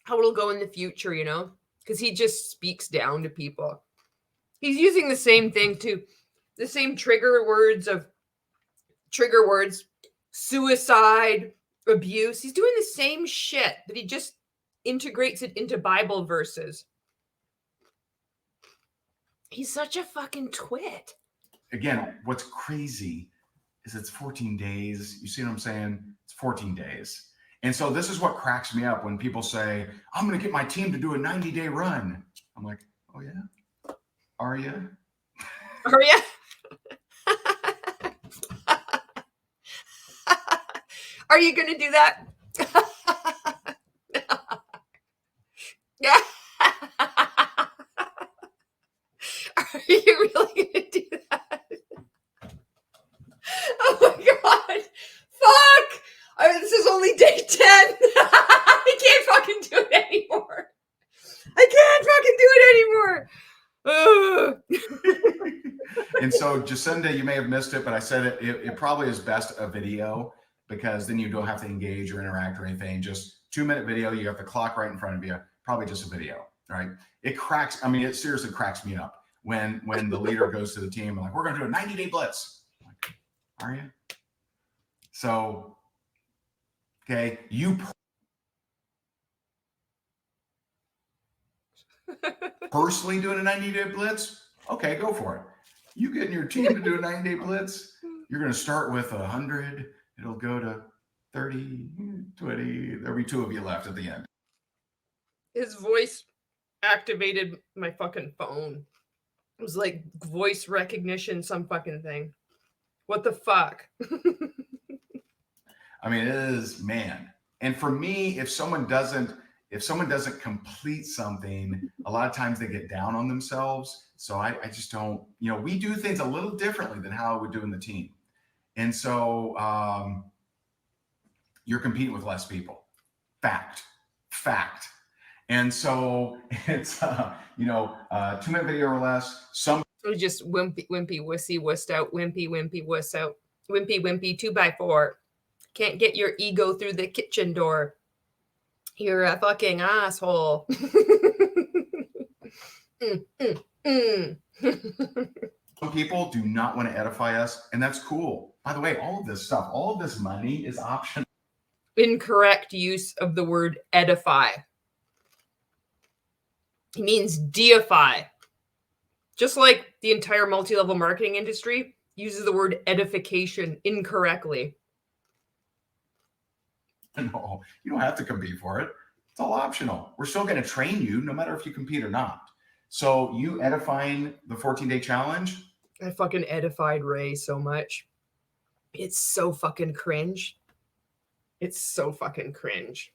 How it'll go in the future, you know? Because he just speaks down to people. He's using the same thing too. The same trigger words, suicide, abuse. He's doing the same shit, but he just integrates it into Bible verses. He's such a fucking twit. Again, what's crazy is it's 14 days. You see what I'm saying? It's 14 days. And so this is what cracks me up when people say, I'm going to get my team to do a 90-day run. I'm like, oh yeah? Are you? Are you? Are you going to do that? Yeah. Are you really going to do that? Oh my God. Fuck. This is only day 10. I can't fucking do it anymore. And so Jacinda, you may have missed it, but I said it probably is best a video, because then you don't have to engage or interact or anything. Just 2-minute video. You have the clock right in front of you. Probably just a video, right? It seriously cracks me up when the leader goes to the team and like, we're going to do a 90-day blitz. I'm like, are you? So, okay, you personally doing a 90-day blitz? Okay, go for it. You getting your team to do a 90-day blitz? You're going to start with 100. It'll go to 30, 20. There'll be 2 of you left at the end. His voice activated my fucking phone. It was like voice recognition, some fucking thing. What the fuck? I mean, it is, man. And for me, if someone doesn't complete something, a lot of times they get down on themselves. So I just don't, we do things a little differently than how I would do in the team. And so you're competing with less people. Fact. And so it's 2-minute video or less. Some just wimpy, wussy, wussed out, wimpy, wuss out, wimpy, 2x4. Can't get your ego through the kitchen door. You're a fucking asshole. Some people do not want to edify us, and that's cool. By the way, all of this money is optional. Incorrect use of the word edify. It means deify. Just like the entire multi-level marketing industry uses the word edification incorrectly. No, you don't have to compete for it. It's all optional. We're still going to train you no matter if you compete or not. So you edifying the 14-day challenge? I fucking edified Ray so much. It's so fucking cringe. It's so fucking cringe.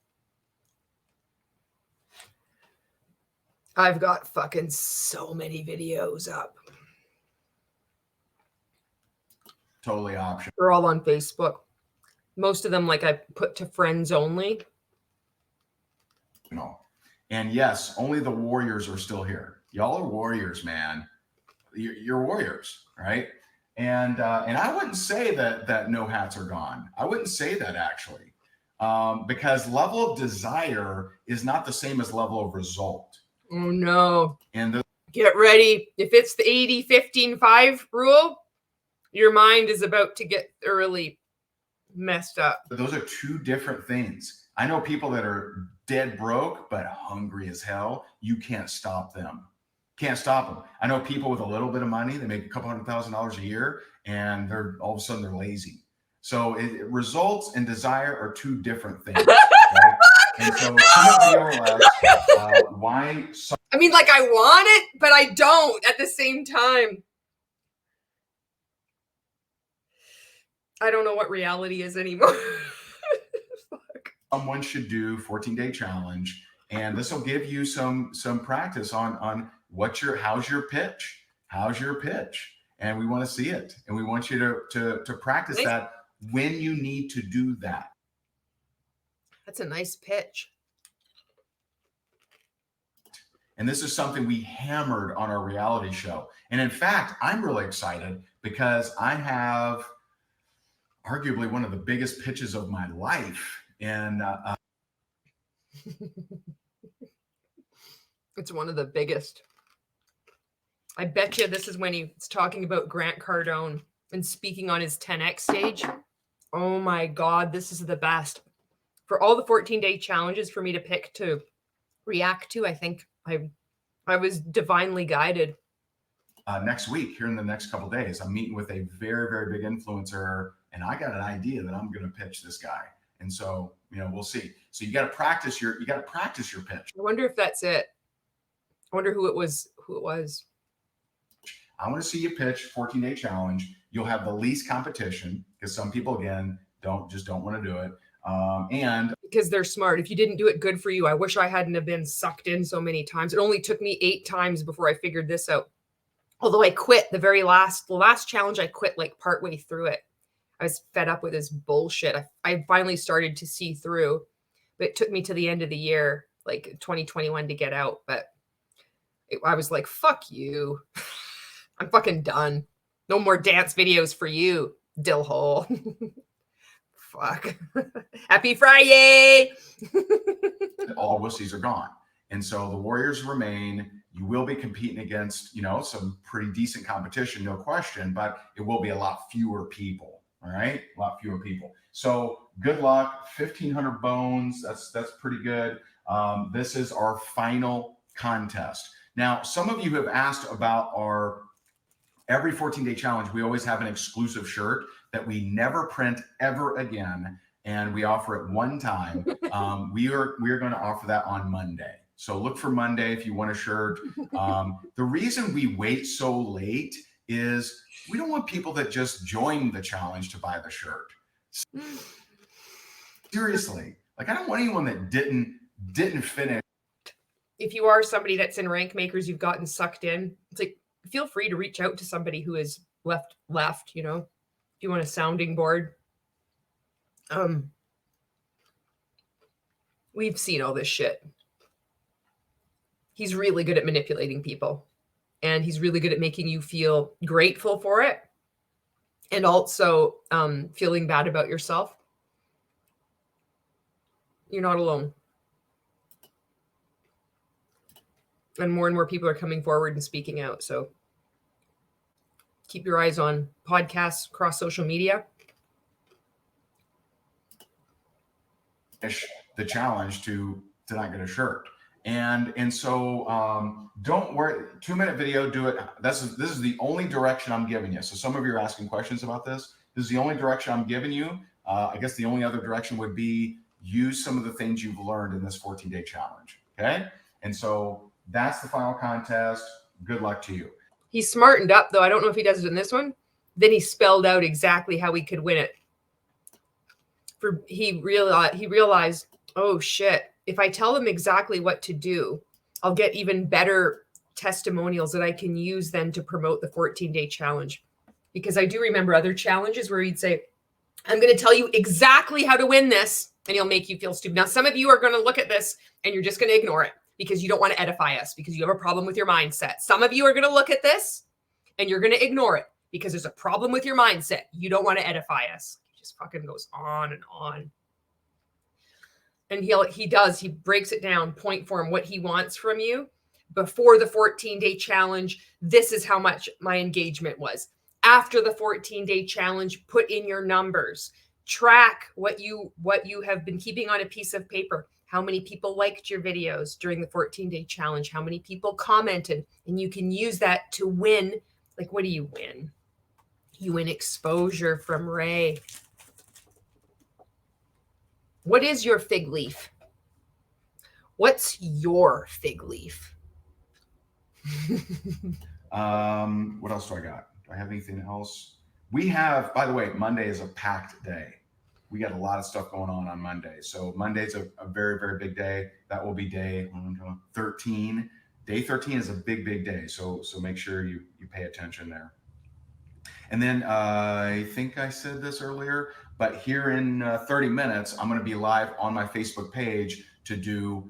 I've got fucking so many videos up. Totally optional. They're all on Facebook. Most of them, like, I put to friends only. No. And yes, only the warriors are still here. Y'all are warriors, man. You're warriors, right? And I wouldn't say that no hats are gone. I wouldn't say that actually, because level of desire is not the same as level of result. Oh no! And get ready. If it's the 80-15-5 rule, your mind is about to get thoroughly messed up. Those are two different things. I know people that are dead broke but hungry as hell. You can't stop them. Can't stop them. I know people with a little bit of money, they make a couple $100,000 a year, and they're all of a sudden they're lazy. So results and desire are two different things. Right? And so why? I mean, like, I want it, but I don't at the same time. I don't know what reality is anymore. Fuck. Someone should do 14-day challenge, and this will give you some practice on how's your pitch? How's your pitch? And we want to see it, and we want you to practice that when you need to do that. That's a nice pitch. And this is something we hammered on our reality show. And in fact, I'm really excited because I have arguably one of the biggest pitches of my life. And it's one of the biggest. I bet you this is when he's talking about Grant Cardone and speaking on his 10X stage. Oh my God, this is the best. For all the 14-day challenges for me to pick to react to, I think I was divinely guided. Next week, here in the next couple of days, I'm meeting with a very, very big influencer, and I got an idea that I'm going to pitch this guy. And so, we'll see. So you got to practice your pitch. I wonder if that's it. I wonder who it was. I want to see you pitch 14-day challenge. You'll have the least competition because some people, again, don't want to do it. And because they're smart. If you didn't do it, good for you. I wish I hadn't have been sucked in so many times. It only took me 8 times before I figured this out. Although I quit the last challenge, I quit like partway through it. I was fed up with this bullshit. I finally started to see through, but it took me to the end of the year, like 2021, to get out. But I was like, fuck you. I'm fucking done. No more dance videos for you, dillhole. Fuck. Happy Friday. All wussies are gone. And so the warriors remain. You will be competing against, some pretty decent competition, no question, but it will be a lot fewer people. All right. A lot fewer people. So good luck. 1,500 bones. That's pretty good. This is our final contest. Now, some of you have asked about every 14-day challenge. We always have an exclusive shirt that we never print ever again. And we offer it one time. We are going to offer that on Monday. So look for Monday if you want a shirt. The reason we wait so late is we don't want people that just join the challenge to buy the shirt. Seriously, like, I don't want anyone that didn't finish. If you are somebody that's in RankMakers, you've gotten sucked in, it's like, feel free to reach out to somebody who is left, if you want a sounding board. We've seen all this shit. He's really good at manipulating people, and he's really good at making you feel grateful for it, and also feeling bad about yourself. You're not alone. And more people are coming forward and speaking out. So keep your eyes on podcasts across social media. The challenge to not get a shirt. And so don't worry, 2-minute video, do it. This is the only direction I'm giving you. So some of you are asking questions about this. This is the only direction I'm giving you. I guess the only other direction would be use some of the things you've learned in this 14-day challenge. Okay. And so that's the final contest. Good luck to you. He smartened up though. I don't know if he does it in this one. Then he spelled out exactly how he could win it. He realized, oh shit, if I tell them exactly what to do, I'll get even better testimonials that I can use then to promote the 14-day challenge. Because I do remember other challenges where he'd say, I'm going to tell you exactly how to win this, and he'll make you feel stupid. Now, some of you are going to look at this and you're just going to ignore it because you don't want to edify us, because you have a problem with your mindset. Some of you are going to look at this and you're going to ignore it because there's a problem with your mindset. You don't want to edify us. He just fucking goes on and on. And he breaks it down, point form, what he wants from you. Before the 14-day challenge, this is how much my engagement was. After the 14-day challenge, put in your numbers. Track what you have been keeping on a piece of paper. How many people liked your videos during the 14-day challenge? How many people commented? And you can use that to win. Like, what do you win? You win exposure from Ray. What is your fig leaf? What's your fig leaf? What else do I got? Do I have anything else? We have, by the way, Monday is a packed day. We got a lot of stuff going on Monday. So Monday's a very, very big day. That will be day 13. Day 13 is a big, big day. So make sure you pay attention there. And then I think I said this earlier, but here in 30 minutes, I'm going to be live on my Facebook page to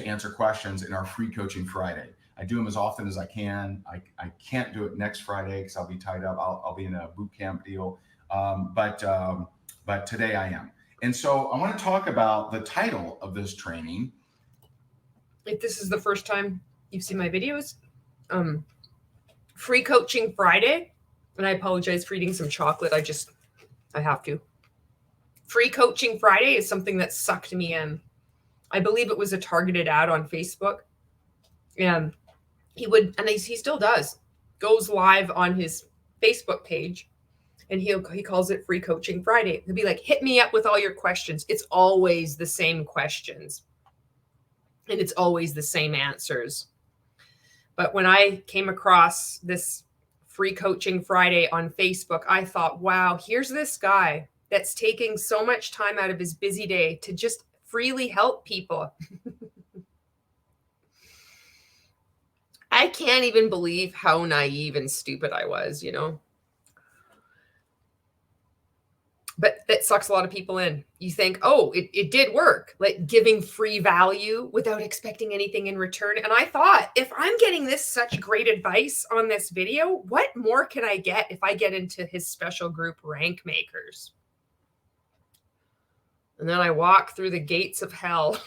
answer questions in our free coaching Friday. I do them as often as I can. I can't do it next Friday because I'll be tied up. I'll be in a boot camp deal. But today I am. And so I want to talk about the title of this training. If this is the first time you've seen my videos, free coaching Friday. And I apologize for eating some chocolate. I have to. Free coaching Friday is something that sucked me in. I believe it was a targeted ad on Facebook. And he still does, goes live on his Facebook page, and he calls it Free Coaching Friday. He'll be like, hit me up with all your questions. It's always the same questions. And it's always the same answers. But when I came across this Free Coaching Friday on Facebook, I thought, wow, here's this guy that's taking so much time out of his busy day to just freely help people. I can't even believe how naive and stupid I was, But that sucks a lot of people in. You think, oh, it did work, like giving free value without expecting anything in return. And I thought, if I'm getting this such great advice on this video, what more can I get if I get into his special group, RankMakers? And then I walked through the gates of hell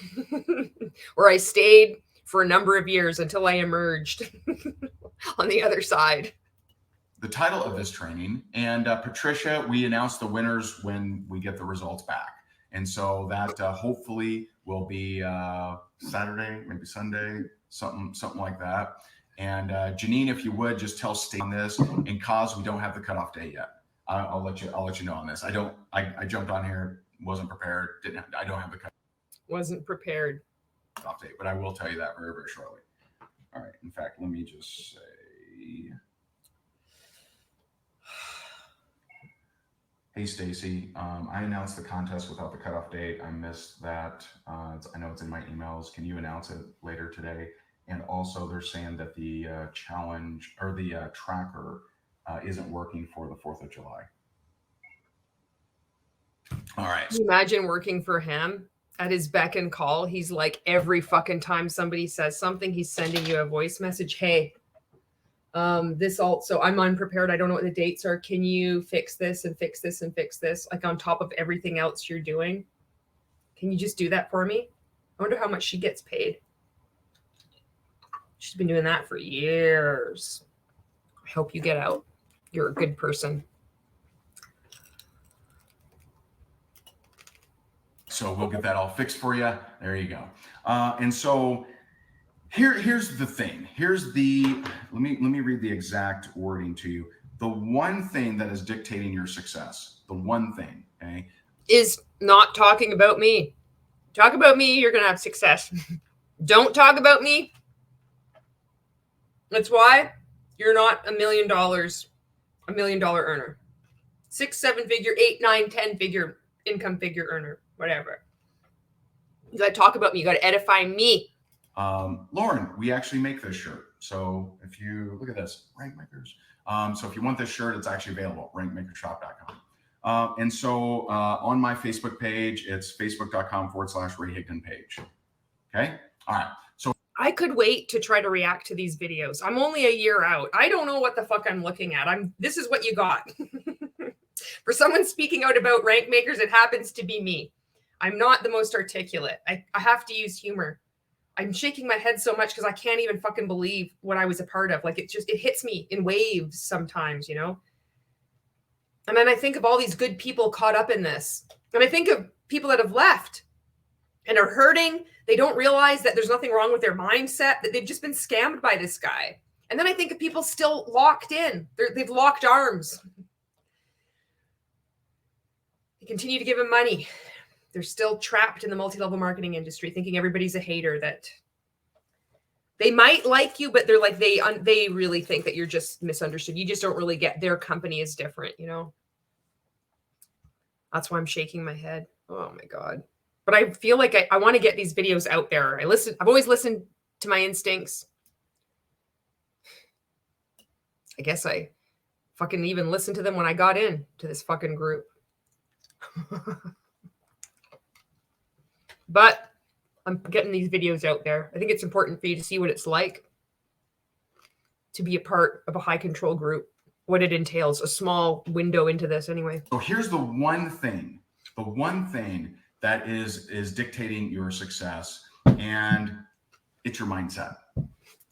where I stayed for a number of years until I emerged on the other side. The title of this training, and Patricia, we announce the winners when we get the results back. And so that hopefully will be Saturday, maybe Sunday, something like that. And Janine, if you would just tell Steve on this, and cause we don't have the cutoff date yet. I'll let you know on this. I jumped on here, wasn't prepared, I don't have the cutoff. Wasn't prepared. Update, but I will tell you that very, very shortly. All right. In fact, let me just say, hey, Stacy, I announced the contest without the cutoff date. I missed that. I know it's in my emails. Can you announce it later today? And also they're saying that the challenge or the tracker isn't working for the 4th of July. All right. Can you imagine working for him? At his beck and call, he's like, every fucking time somebody says something, he's sending you a voice message. Hey, so I'm unprepared. I don't know what the dates are. Can you fix this and fix this and fix this? Like on top of everything else you're doing. Can you just do that for me? I wonder how much she gets paid. She's been doing that for years. I hope you get out. You're a good person. So we'll get that all fixed for you. There you go. And so here's the thing. Let me read the exact wording to you. The one thing that is dictating your success, the one thing, okay, is not talking about me. Talk about me, you're going to have success. Don't talk about me. That's why you're not $1 million earner. 6, 7 figure, 8, 9, 10 figure income figure earner, whatever. You got to talk about me. You got to edify me. Lauren, we actually make this shirt. So if you look at this, RankMakers. So if you want this shirt, it's actually available, rankmakershop.com. And so on my Facebook page, it's facebook.com/Ray Higdon page. Okay. All right. So I could wait to try to react to these videos. I'm only a year out. I don't know what the fuck I'm looking at. This is what you got. For someone speaking out about RankMakers, it happens to be me. I'm not the most articulate. I have to use humor. I'm shaking my head so much because I can't even fucking believe what I was a part of. Like, it hits me in waves sometimes, you know? And then I think of all these good people caught up in this. And I think of people that have left and are hurting. They don't realize that there's nothing wrong with their mindset, that they've just been scammed by this guy. And then I think of people still locked in. They've locked arms. They continue to give him money. They're still trapped in the multi-level marketing industry, thinking everybody's a hater, that they might like you, but they're like, they really think that you're just misunderstood. You just don't really get their company is different, you know? That's why I'm shaking my head. Oh my God. But I feel like I want to get these videos out there. I've always listened to my instincts. I guess I fucking even listened to them when I got in to this fucking group. But I'm getting these videos out there. I think it's important for you to see what it's like to be a part of a high control group, what it entails, a small window into this anyway. So here's the one thing that is dictating your success, and it's your mindset.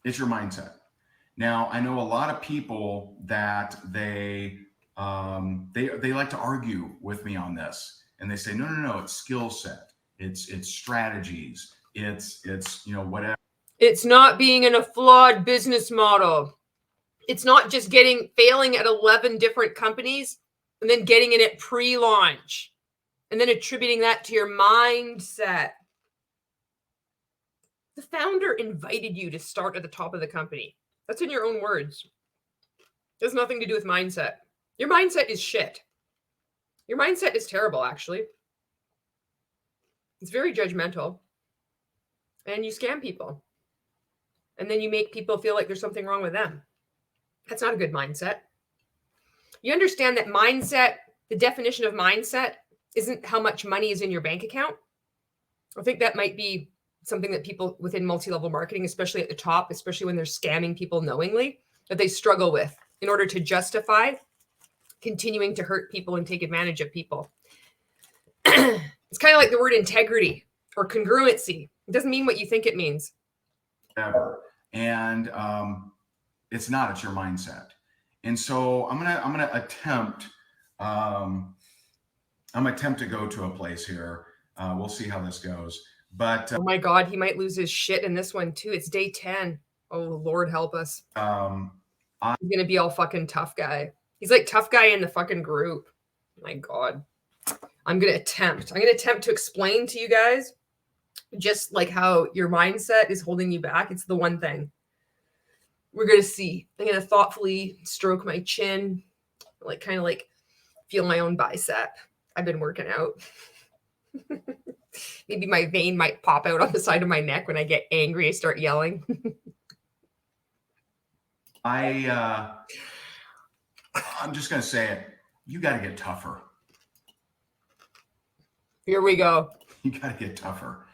It's your mindset. Now, I know a lot of people that they like to argue with me on this, and they say, no, it's skill set. It's strategies. It's whatever. It's not being in a flawed business model. It's not just failing at 11 different companies and then getting in it pre-launch and then attributing that to your mindset. The founder invited you to start at the top of the company. That's in your own words. It has nothing to do with mindset. Your mindset is shit. Your mindset is terrible, actually. It's very judgmental. And you scam people. And then you make people feel like there's something wrong with them. That's not a good mindset. You understand that mindset, the definition of mindset, isn't how much money is in your bank account. I think that might be something that people within multi-level marketing, especially at the top, especially when they're scamming people knowingly, that they struggle with in order to justify continuing to hurt people and take advantage of people. It's kind of like the word integrity or congruency. It doesn't mean what you think it means. Ever. And it's not, it's your mindset. And so I'm gonna attempt to go to a place here. We'll see how this goes. But oh my God, he might lose his shit in this one too. It's day 10. Oh Lord help us. He's gonna be all fucking tough guy. He's like tough guy in the fucking group. My God. I'm gonna attempt to explain to you guys just like how your mindset is holding you back. It's the one thing. We're gonna see. I'm gonna thoughtfully stroke my chin, like kind of like feel my own bicep. I've been working out. Maybe my vein might pop out on the side of my neck when I get angry. I start yelling. I'm just gonna say it. You got to get tougher. Here we go. You got to get tougher.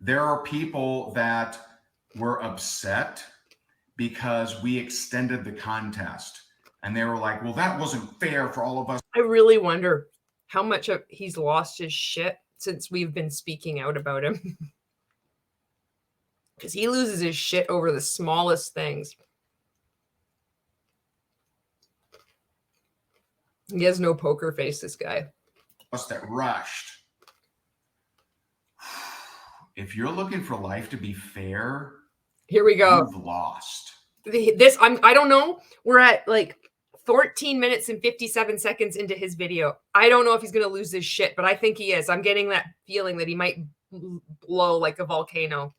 There are people that were upset because we extended the contest, and they were like, well, that wasn't fair for all of us. I really wonder how much of he's lost his shit since we've been speaking out about him. Because he loses his shit over the smallest things. He has no poker face, this guy. Us that rushed. If you're looking for life to be fair, here we go. You've lost. I don't know. We're at like 14 minutes and 57 seconds into his video. I don't know if he's going to lose his shit, but I think he is. I'm getting that feeling that he might blow like a volcano.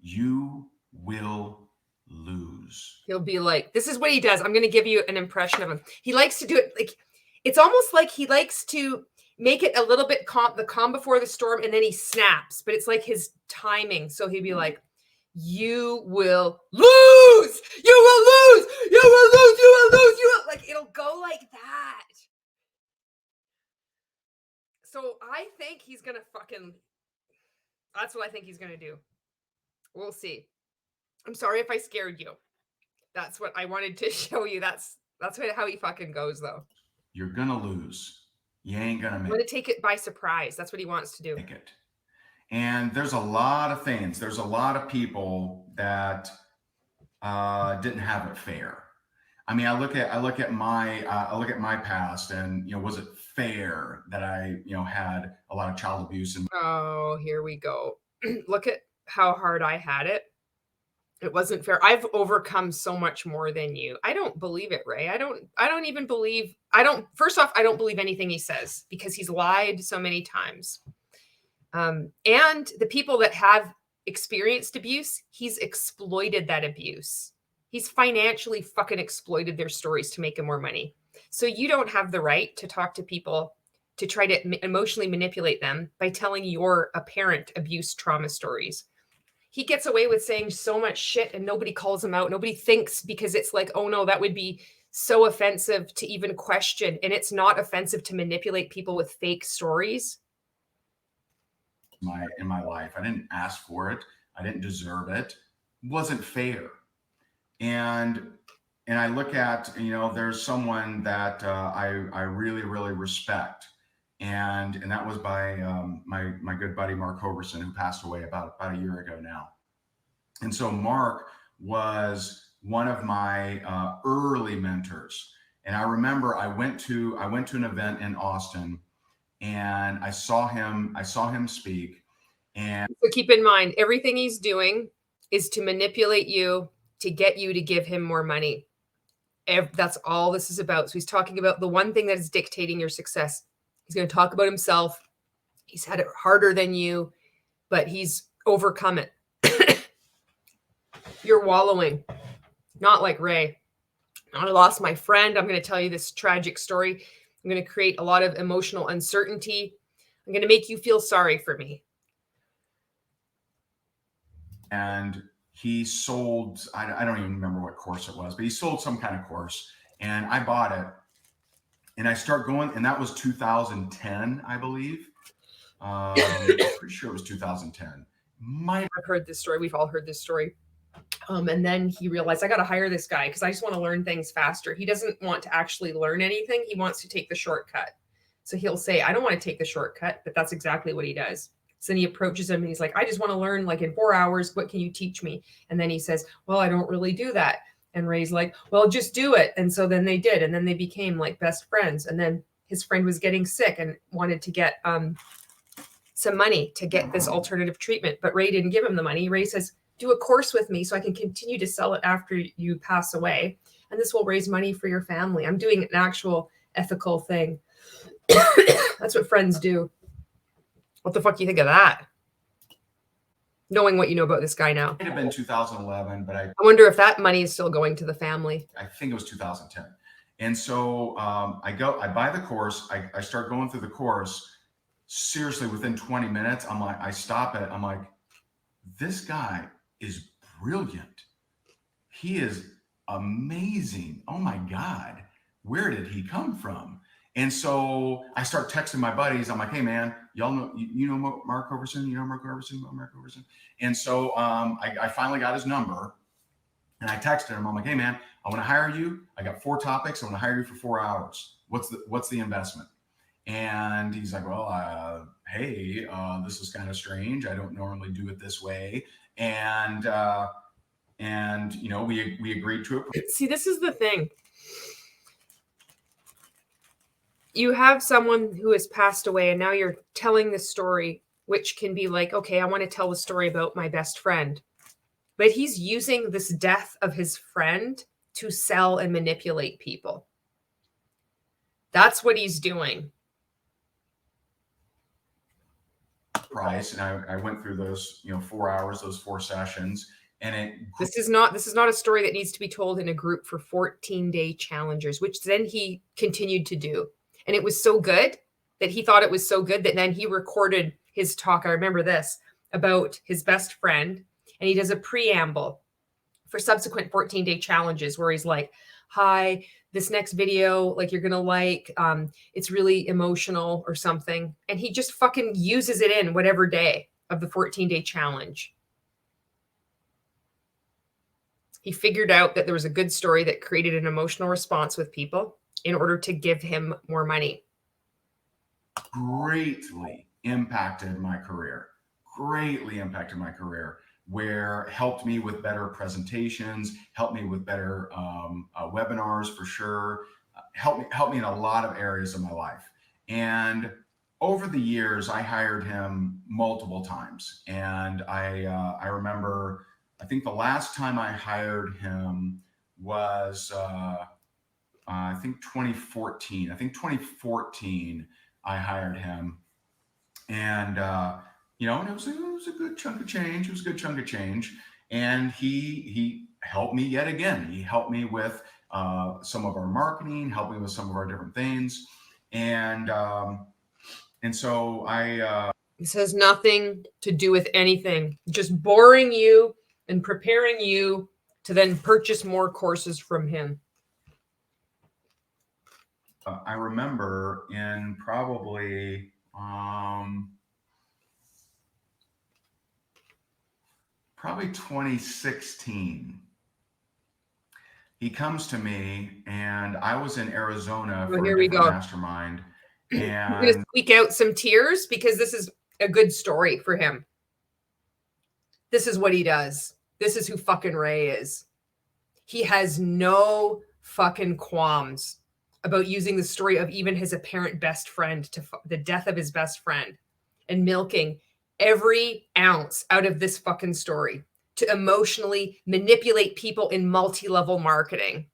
You will lose. He'll be like, this is what he does. I'm going to give you an impression of him. He likes to do it like, it's almost like he likes to make it a little bit the calm before the storm, and then he snaps, but it's like his timing. So he'd be like, you will lose, you will lose, you will lose, you will lose, you will, like, it'll go like that. So I think he's going to that's what I think he's going to do. We'll see. I'm sorry if I scared you. That's what I wanted to show you. That's how he fucking goes, though. You're going to lose. You ain't going to make it. I'm going to take it by surprise. That's what he wants to do. Make it. And there's a lot of things. There's a lot of people that didn't have it fair. I mean, I look at my past, and was it fair that I had a lot of child abuse? And oh, here we go. Look at how hard I had it. It wasn't fair. I've overcome so much more than you. I don't believe it, Ray. First off, I don't believe anything he says, because he's lied so many times. And the people that have experienced abuse, he's exploited that abuse. He's financially fucking exploited their stories to make him more money. So you don't have the right to talk to people to try to emotionally manipulate them by telling your apparent abuse trauma stories. He gets away with saying so much shit and nobody calls him out. Nobody thinks, because it's like, oh no, that would be so offensive to even question. And it's not offensive to manipulate people with fake stories. In my life, I didn't ask for it. I didn't deserve it. It wasn't fair. And I look at, there's someone that I really, really respect. And that was by my good buddy, Mark Hoverson, who passed away about a year ago now. And so Mark was one of my early mentors. And I remember I went to an event in Austin, and I saw him speak. And so keep in mind, everything he's doing is to manipulate you, to get you to give him more money. That's all this is about. So he's talking about the one thing that is dictating your success. He's going to talk about himself. He's had it harder than you, but he's overcome it. You're wallowing, not like Ray. I lost my friend. I'm going to tell you this tragic story. I'm going to create a lot of emotional uncertainty. I'm going to make you feel sorry for me. And he sold, I don't even remember what course it was, but he sold some kind of course, and I bought it. And I start going, and that was 2010, I believe. I'm pretty sure it was 2010. I've heard this story. We've all heard this story. And then he realized, I got to hire this guy because I just want to learn things faster. He doesn't want to actually learn anything. He wants to take the shortcut. So he'll say, I don't want to take the shortcut, but that's exactly what he does. So then he approaches him and he's like, I just want to learn like in 4 hours. What can you teach me? And then he says, well, I don't really do that. And Ray's like, well, just do it. And so then they did. And then they became like best friends. And then his friend was getting sick and wanted to get some money to get this alternative treatment. But Ray didn't give him the money. Ray says, do a course with me so I can continue to sell it after you pass away. And this will raise money for your family. I'm doing an actual ethical thing. That's what friends do. What the fuck do you think of that? Knowing what you know about this guy now. It might have been 2011, but I wonder if that money is still going to the family. I think it was 2010. And so I buy the course. I start going through the course. Seriously, within 20 minutes, I stop it. I'm like, this guy is brilliant. He is amazing. Oh my God, where did he come from? And so I start texting my buddies. I'm like, hey man, y'all know, you know Mark Overson? You know Mark Overson? Mark Overson? And so I finally got his number, and I texted him. I'm like, hey man, I want to hire you. I got 4 topics. I want to hire you for 4 hours. What's the investment? And he's like, well, hey, this is kind of strange. I don't normally do it this way. And we agreed to it. See, this is the thing. You have someone who has passed away, and now you're telling the story, which can be like, okay, I want to tell the story about my best friend. But he's using this death of his friend to sell and manipulate people. That's what he's doing. price. And I went through those, 4 hours, those 4 sessions. And this is not a story that needs to be told in a group for 14-day challengers, which then he continued to do. And it was so good that he thought it was so good that then he recorded his talk. I remember this, about his best friend. And he does a preamble for subsequent 14-day challenges where he's like, hi, this next video, like you're going to like, it's really emotional or something. And he just fucking uses it in whatever day of the 14-day challenge. He figured out that there was a good story that created an emotional response with people in order to give him more money. Greatly impacted my career, where helped me with better presentations, helped me with better webinars for sure, helped me in a lot of areas of my life. And over the years, I hired him multiple times. And I remember, I think the last time I hired him was, I think 2014. I think 2014, I hired him. And, and it was a good chunk of change. And he helped me yet again. He helped me with some of our marketing, helped me with some of our different things. And so this has nothing to do with anything, just boring you and preparing you to then purchase more courses from him. I remember in probably probably 2016, he comes to me, and I was in Arizona for a different mastermind. And I'm going to squeak out some tears because this is a good story for him. This is what he does. This is who fucking Ray is. He has no fucking qualms about using the story of even his apparent best friend to the death of his best friend and milking every ounce out of this fucking story to emotionally manipulate people in multi-level marketing.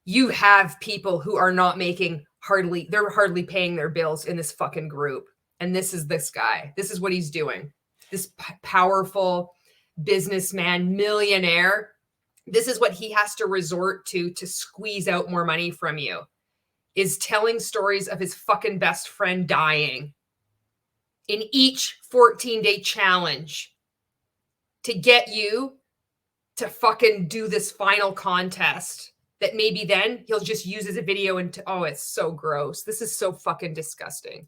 You have people who are not making they're hardly paying their bills in this fucking group. And this is this guy. This is what he's doing. This powerful businessman, millionaire. This is what he has to resort to squeeze out more money from you, is telling stories of his fucking best friend dying in each 14-day challenge to get you to fucking do this final contest that maybe then he'll just use as a video and oh, it's so gross. This is so fucking disgusting.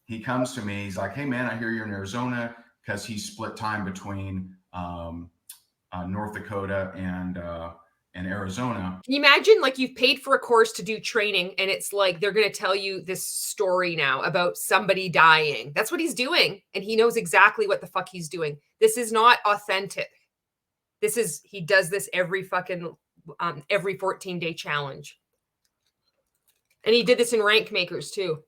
He comes to me. He's like, hey man, I hear you're in Arizona, because he split time between North Dakota and Arizona. Can you imagine, like, you've paid for a course to do training and it's like they're going to tell you this story now about somebody dying? That's what he's doing. And he knows exactly what the fuck he's doing. This is not authentic. He does this every fucking, every 14-day challenge. And he did this in RankMakers too.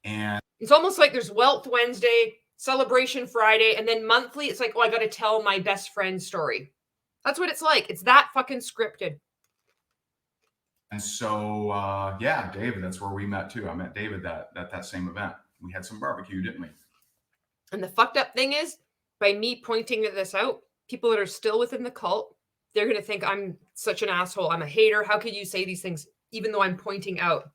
And it's almost like there's Wealth Wednesday, Celebration Friday, and then monthly, it's like, oh, I got to tell my best friend story. That's what it's like. It's that fucking scripted. And so, yeah, David, that's where we met too. I met David at that same event. We had some barbecue, didn't we? And the fucked up thing is, by me pointing this out, people that are still within the cult, they're going to think I'm such an asshole. I'm a hater. How could you say these things? Even though I'm pointing out,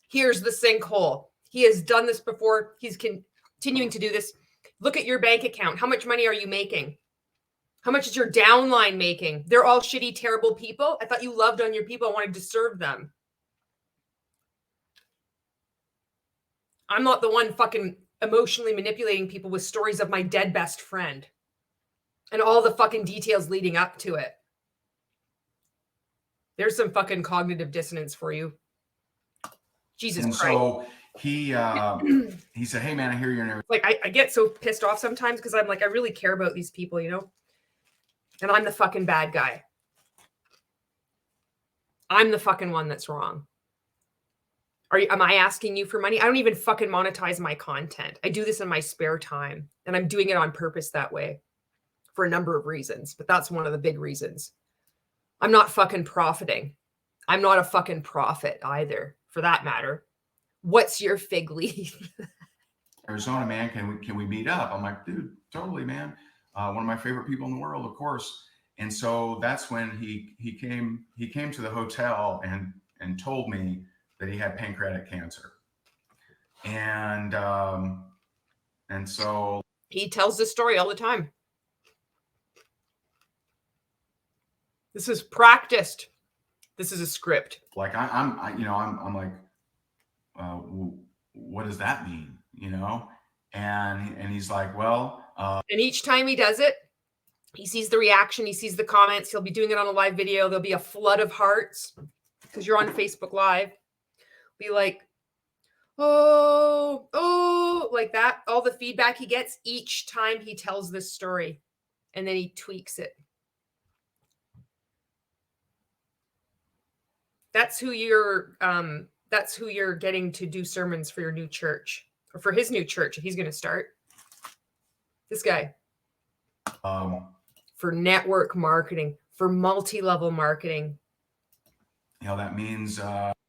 here's the sinkhole. He has done this before. He's continuing to do this. Look at your bank account. How much money are you making? How much is your downline making? They're all shitty, terrible people. I thought you loved on your people and wanted to serve them. I'm not the one fucking emotionally manipulating people with stories of my dead best friend and all the fucking details leading up to it. There's some fucking cognitive dissonance for you. Jesus Christ. So he said, hey man, I hear you're in Arizona. Like, I get so pissed off sometimes because I'm like, I really care about these people, you know? And I'm the fucking bad guy. I'm the fucking one that's wrong. Am I asking you for money? I don't even fucking monetize my content. I do this in my spare time, and I'm doing it on purpose that way for a number of reasons, but that's one of the big reasons. I'm not fucking profiting. I'm not a fucking prophet either, for that matter. What's your fig leaf? Arizona, man, can we meet up? I'm like, dude, totally, man. One of my favorite people in the world, of course. And so that's when he came to the hotel and told me that he had pancreatic cancer. And so he tells this story all the time. This is practiced. This is a script. Like I'm like, what does that mean? You know? And he's like, well, and each time he does it, he sees the reaction, he sees the comments, he'll be doing it on a live video. There'll be a flood of hearts because you're on Facebook Live. Be like, oh, like that. All the feedback he gets each time he tells this story, and then he tweaks it. That's who you're getting to do sermons for your new church, or for his new church if he's going to start. This guy. For network marketing, for multi-level marketing. You know, that means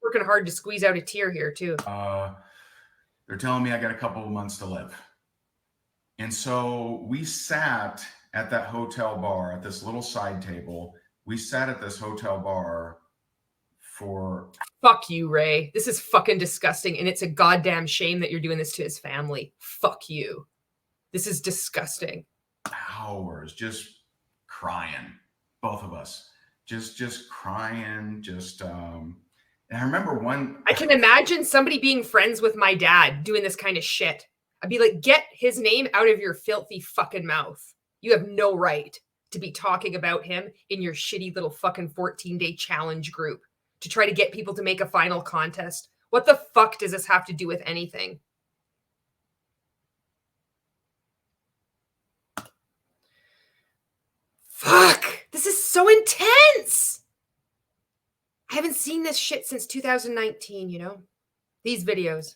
working hard to squeeze out a tear here too. They're telling me I got a couple of months to live. And so we sat at that hotel bar at this little side table. We sat at this hotel bar for... Fuck you, Ray. This is fucking disgusting. And it's a goddamn shame that you're doing this to his family. Fuck you. This is disgusting. Hours just crying. Both of us. Just crying. And I remember I can imagine somebody being friends with my dad doing this kind of shit. I'd be like, get his name out of your filthy fucking mouth. You have no right to be talking about him in your shitty little fucking 14-day challenge group to try to get people to make a final contest. What the fuck does this have to do with anything? Fuck, this is so intense. I haven't seen this shit since 2019, you know? These videos.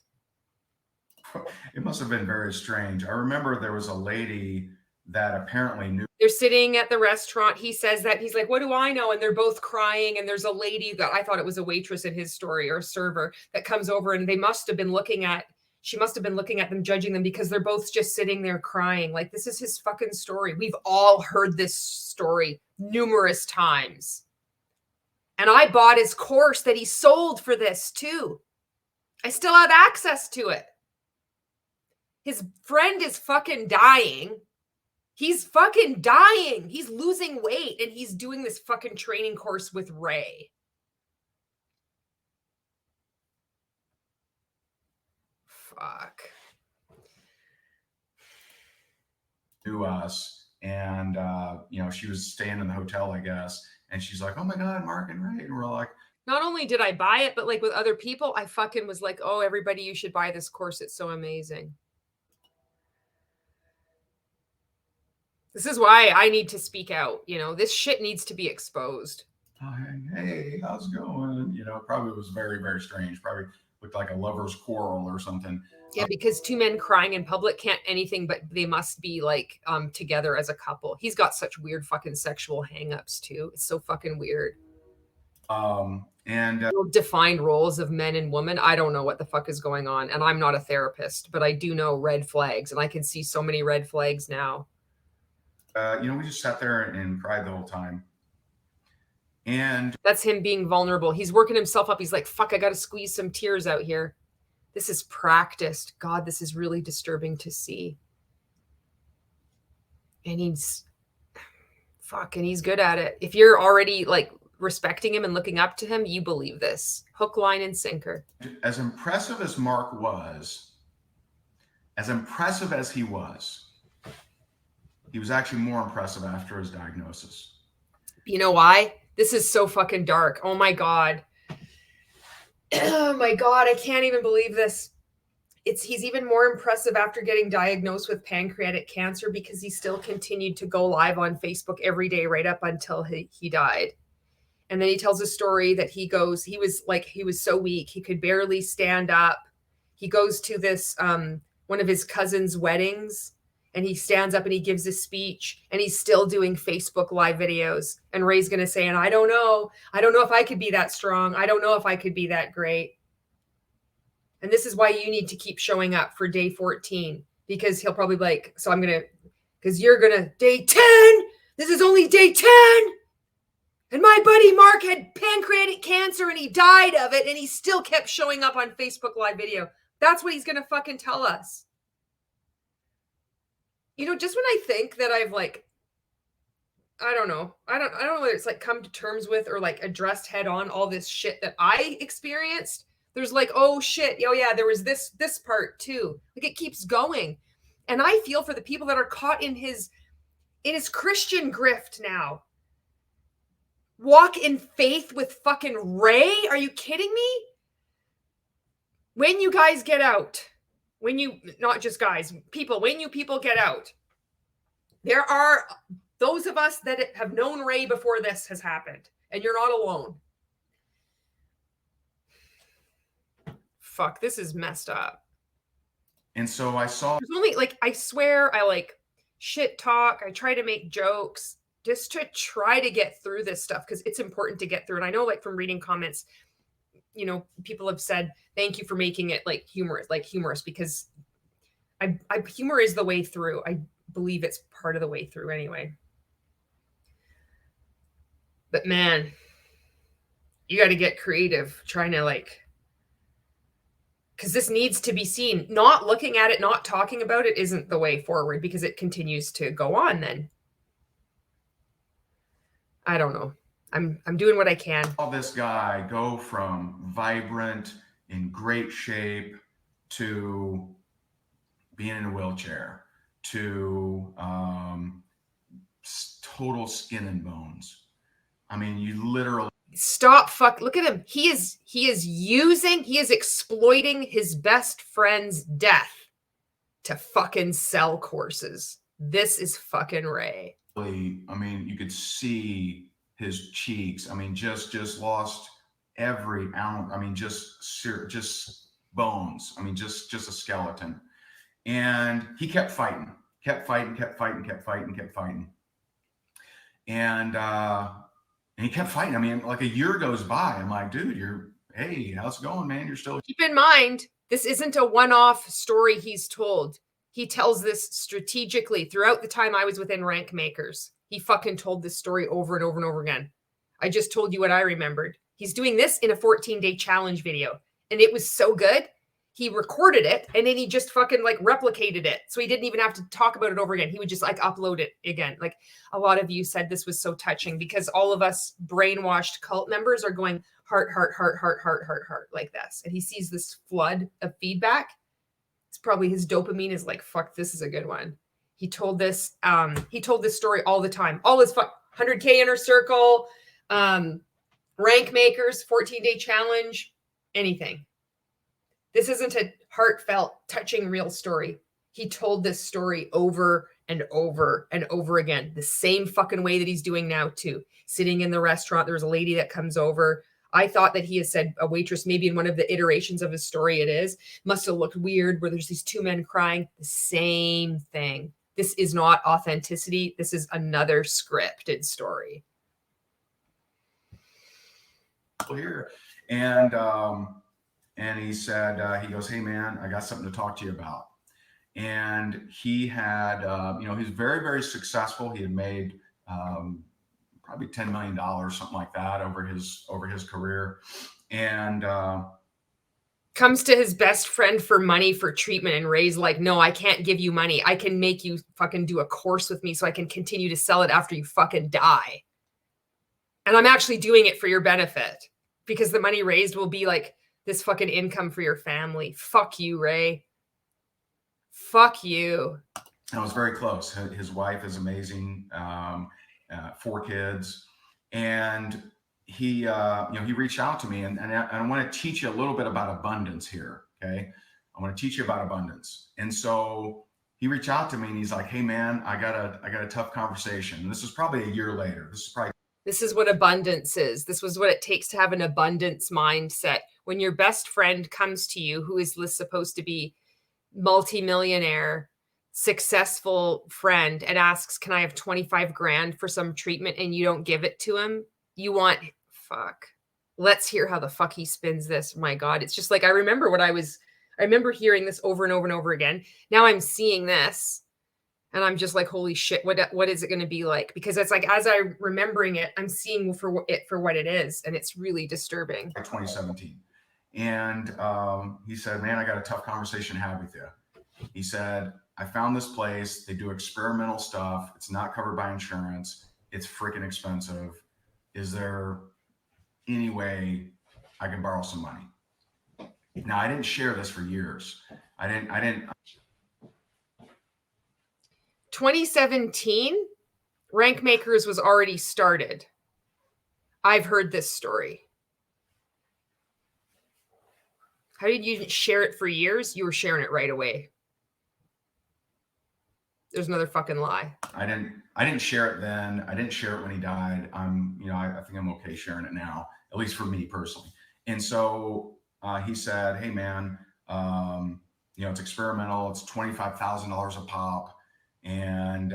It must have been very strange. I remember there was a lady that apparently knew. They're sitting at the restaurant. He says that. He's like, what do I know? And they're both crying. And there's a lady that I thought it was a waitress in his story or a server that comes over, and she must have been looking at them, judging them, because they're both just sitting there crying. Like, this is his fucking story. We've all heard this story numerous times. And I bought his course that he sold for this too. I still have access to it. His friend is fucking dying. He's fucking dying. He's losing weight, and he's doing this fucking training course with Ray. Fuck. To us. And, she was staying in the hotel, I guess. And she's like, oh my God, Mark and Ray. And we're like, not only did I buy it, but like with other people, I fucking was like, oh, everybody, you should buy this course. It's so amazing. This is why I need to speak out. You know, this shit needs to be exposed. Oh, hey, how's it going? You know, probably was very, very strange. Probably looked like a lover's quarrel or something. Yeah, because two men crying in public can't anything but they must be like together as a couple. He's got such weird fucking sexual hangups too. It's so fucking weird. Defined roles of men and women. I don't know what the fuck is going on. And I'm not a therapist, but I do know red flags, and I can see so many red flags now. We just sat there and cried the whole time. And that's him being vulnerable. He's working himself up. He's like, fuck, I got to squeeze some tears out here. This is practiced. God, this is really disturbing to see. And he's good at it. If you're already like respecting him and looking up to him, you believe this. Hook, line, and sinker. As impressive as Mark was, as impressive as he was actually more impressive after his diagnosis. You know why? This is so fucking dark. Oh my God. Oh my God. I can't even believe this. He's even more impressive after getting diagnosed with pancreatic cancer, because he still continued to go live on Facebook every day right up until he died. And then he tells a story that he was so weak. He could barely stand up. He goes to this, one of his cousin's weddings, and he stands up and he gives a speech, and he's still doing Facebook live videos. And Ray's going to say, and I don't know if I could be that strong. I don't know if I could be that great. And this is why you need to keep showing up for day 14, because he'll probably be like, so I'm going to, because you're going to day 10. This is only day 10. And my buddy Mark had pancreatic cancer and he died of it. And he still kept showing up on Facebook Live video. That's what he's going to fucking tell us. You know, just when I think that I've like, I don't know whether it's like come to terms with or like addressed head on all this shit that I experienced. There's like, oh shit, oh yeah, there was this part too. Like it keeps going. And I feel for the people that are caught in his Christian grift now. Walk in faith with fucking Ray? Are you kidding me? When you guys get out, when you, not just guys, people, when you people get out, there are those of us that have known Ray before this has happened, and you're not alone. Fuck, this is messed up. And so I saw, there's only like, I swear I like shit talk. I try to make jokes just to try to get through this stuff because it's important to get through. And I know like from reading comments, you know, people have said, thank you for making it like humorous because I humor is the way through. I believe it's part of the way through anyway. But man, you got to get creative trying to like, because this needs to be seen. Not looking at it, not talking about it isn't the way forward because it continues to go on then. I don't know. I'm doing what I can. Saw this guy go from vibrant, in great shape, to being in a wheelchair, to total skin and bones. I mean, you literally look at him. He is exploiting his best friend's death to fucking sell courses. This is fucking Ray. I mean, you could see his cheeks. I mean, just lost every ounce. I mean, just bones. I mean, just a skeleton. And he kept fighting. And he kept fighting. I mean, like a year goes by. I'm like, dude, hey, how's it going, man? You're still. Keep in mind, this isn't a one-off story he's told. He tells this strategically throughout the time I was within RankMakers. He fucking told this story over and over and over again. I just told you what I remembered. He's doing this in a 14-day challenge video. And it was so good. He recorded it and then he just fucking like replicated it. So he didn't even have to talk about it over again. He would just like upload it again. Like a lot of you said this was so touching because all of us brainwashed cult members are going heart, heart, heart, heart, heart, heart, heart like this. And he sees this flood of feedback. It's probably his dopamine is like, fuck, this is a good one. He told this story all the time. All his 100K inner circle, RankMakers, 14-day challenge, anything. This isn't a heartfelt, touching, real story. He told this story over and over and over again, the same fucking way that he's doing now too. Sitting in the restaurant, there's a lady that comes over. I thought that he had said a waitress, maybe in one of the iterations of his story it is, must have looked weird where there's these two men crying. The same thing. This is not authenticity. This is another scripted story. Here. And he said, he goes, hey man, I got something to talk to you about. And he had, he's very, very successful. He had made probably $10 million, something like that over his career. And comes to his best friend for money for treatment. And Ray's like, no, I can't give you money. I can make you fucking do a course with me so I can continue to sell it after you fucking die. And I'm actually doing it for your benefit because the money raised will be like this fucking income for your family. Fuck you, Ray. Fuck you. I was very close. His wife is amazing. 4 kids. And he reached out to me and I want to teach you a little bit about abundance here. Okay. I want to teach you about abundance. And so he reached out to me and he's like, hey man, I got a tough conversation. And this is probably a year later. This is what abundance is. This was what it takes to have an abundance mindset. When your best friend comes to you, who is supposed to be multimillionaire, successful friend, and asks, can I have 25 grand for some treatment? And you don't give it to him. You want, fuck. Let's hear how the fuck he spins this. My God. It's just like, I remember when I was I remember hearing this over and over and over again. Now I'm seeing this and I'm just like, holy shit, what is it going to be like? Because it's like, as I'm remembering it, I'm seeing it for what it is. And it's really disturbing. 2017. And he said, man, I got a tough conversation to have with you. He said, I found this place. They do experimental stuff. It's not covered by insurance. It's freaking expensive. Is there any way I can borrow some money? Now, I didn't share this for years. I didn't. 2017, RankMakers was already started. I've heard this story. How did you share it for years? You were sharing it right away. There's another fucking lie. I didn't share it then. I didn't share it when he died. I think I'm okay sharing it now, at least for me personally. And so he said, hey man, it's experimental. It's $25,000 a pop. And,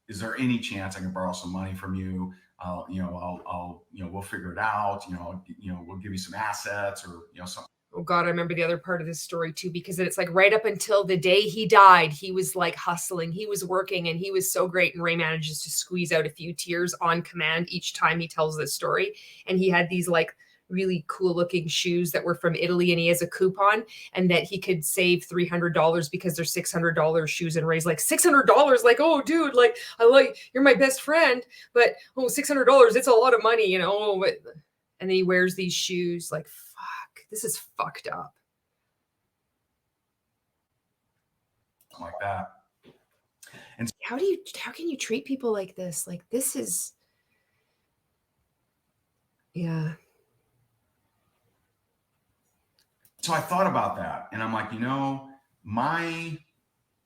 is there any chance I can borrow some money from you? We'll figure it out. We'll give you some assets or, something. Oh God, I remember the other part of this story too, because it's like right up until the day he died, he was like hustling, he was working, and he was so great. And Ray manages to squeeze out a few tears on command each time he tells this story. And he had these like really cool looking shoes that were from Italy, and he has a coupon and that he could save $300 because they're $600 shoes. And Ray's like, $600? Like, oh dude, like you're my best friend, but $600, it's a lot of money, and then he wears these shoes like, this is fucked up. Like that. And how can you treat people like this? Like, this is, yeah. So I thought about that, and I'm like, my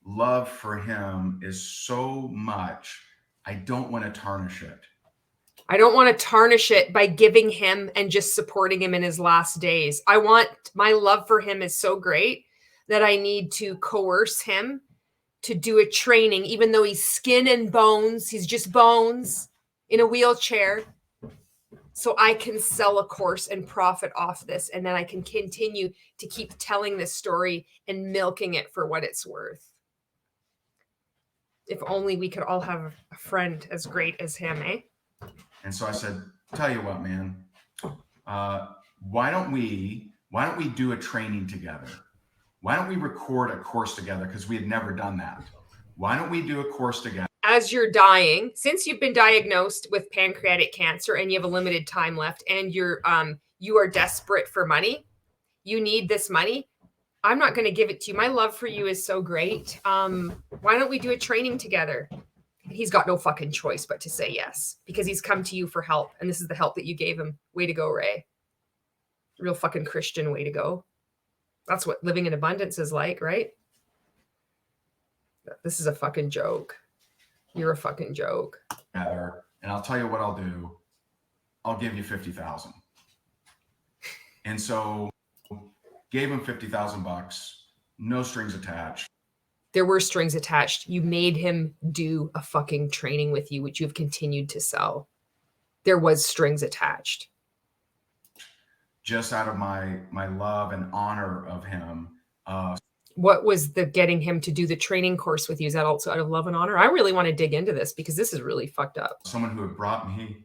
love for him is so much, I don't want to tarnish it. I don't want to tarnish it by giving him and just supporting him in his last days. My love for him is so great that I need to coerce him to do a training, even though he's skin and bones. He's just bones in a wheelchair. So I can sell a course and profit off this. And then I can continue to keep telling this story and milking it for what it's worth. If only we could all have a friend as great as him, eh? And so I said, tell you what, man, why don't we do a training together? Why don't we record a course together? Because we had never done that. Why don't we do a course together? As you're dying, since you've been diagnosed with pancreatic cancer and you have a limited time left, and you are desperate for money, you need this money. I'm not going to give it to you. My love for you is so great. Why don't we do a training together? He's got no fucking choice but to say yes, because he's come to you for help. And this is the help that you gave him. Way to go, Ray. Real fucking Christian way to go. That's what living in abundance is like, right? This is a fucking joke. You're a fucking joke. And I'll tell you what I'll do. I'll give you 50,000. And so gave him 50,000 bucks, no strings attached. There were strings attached. You made him do a fucking training with you, which you've continued to sell. There was strings attached. Just out of my love and honor of him. What was the getting him to do the training course with you? Is that also out of love and honor? I really want to dig into this because this is really fucked up. Someone who had brought me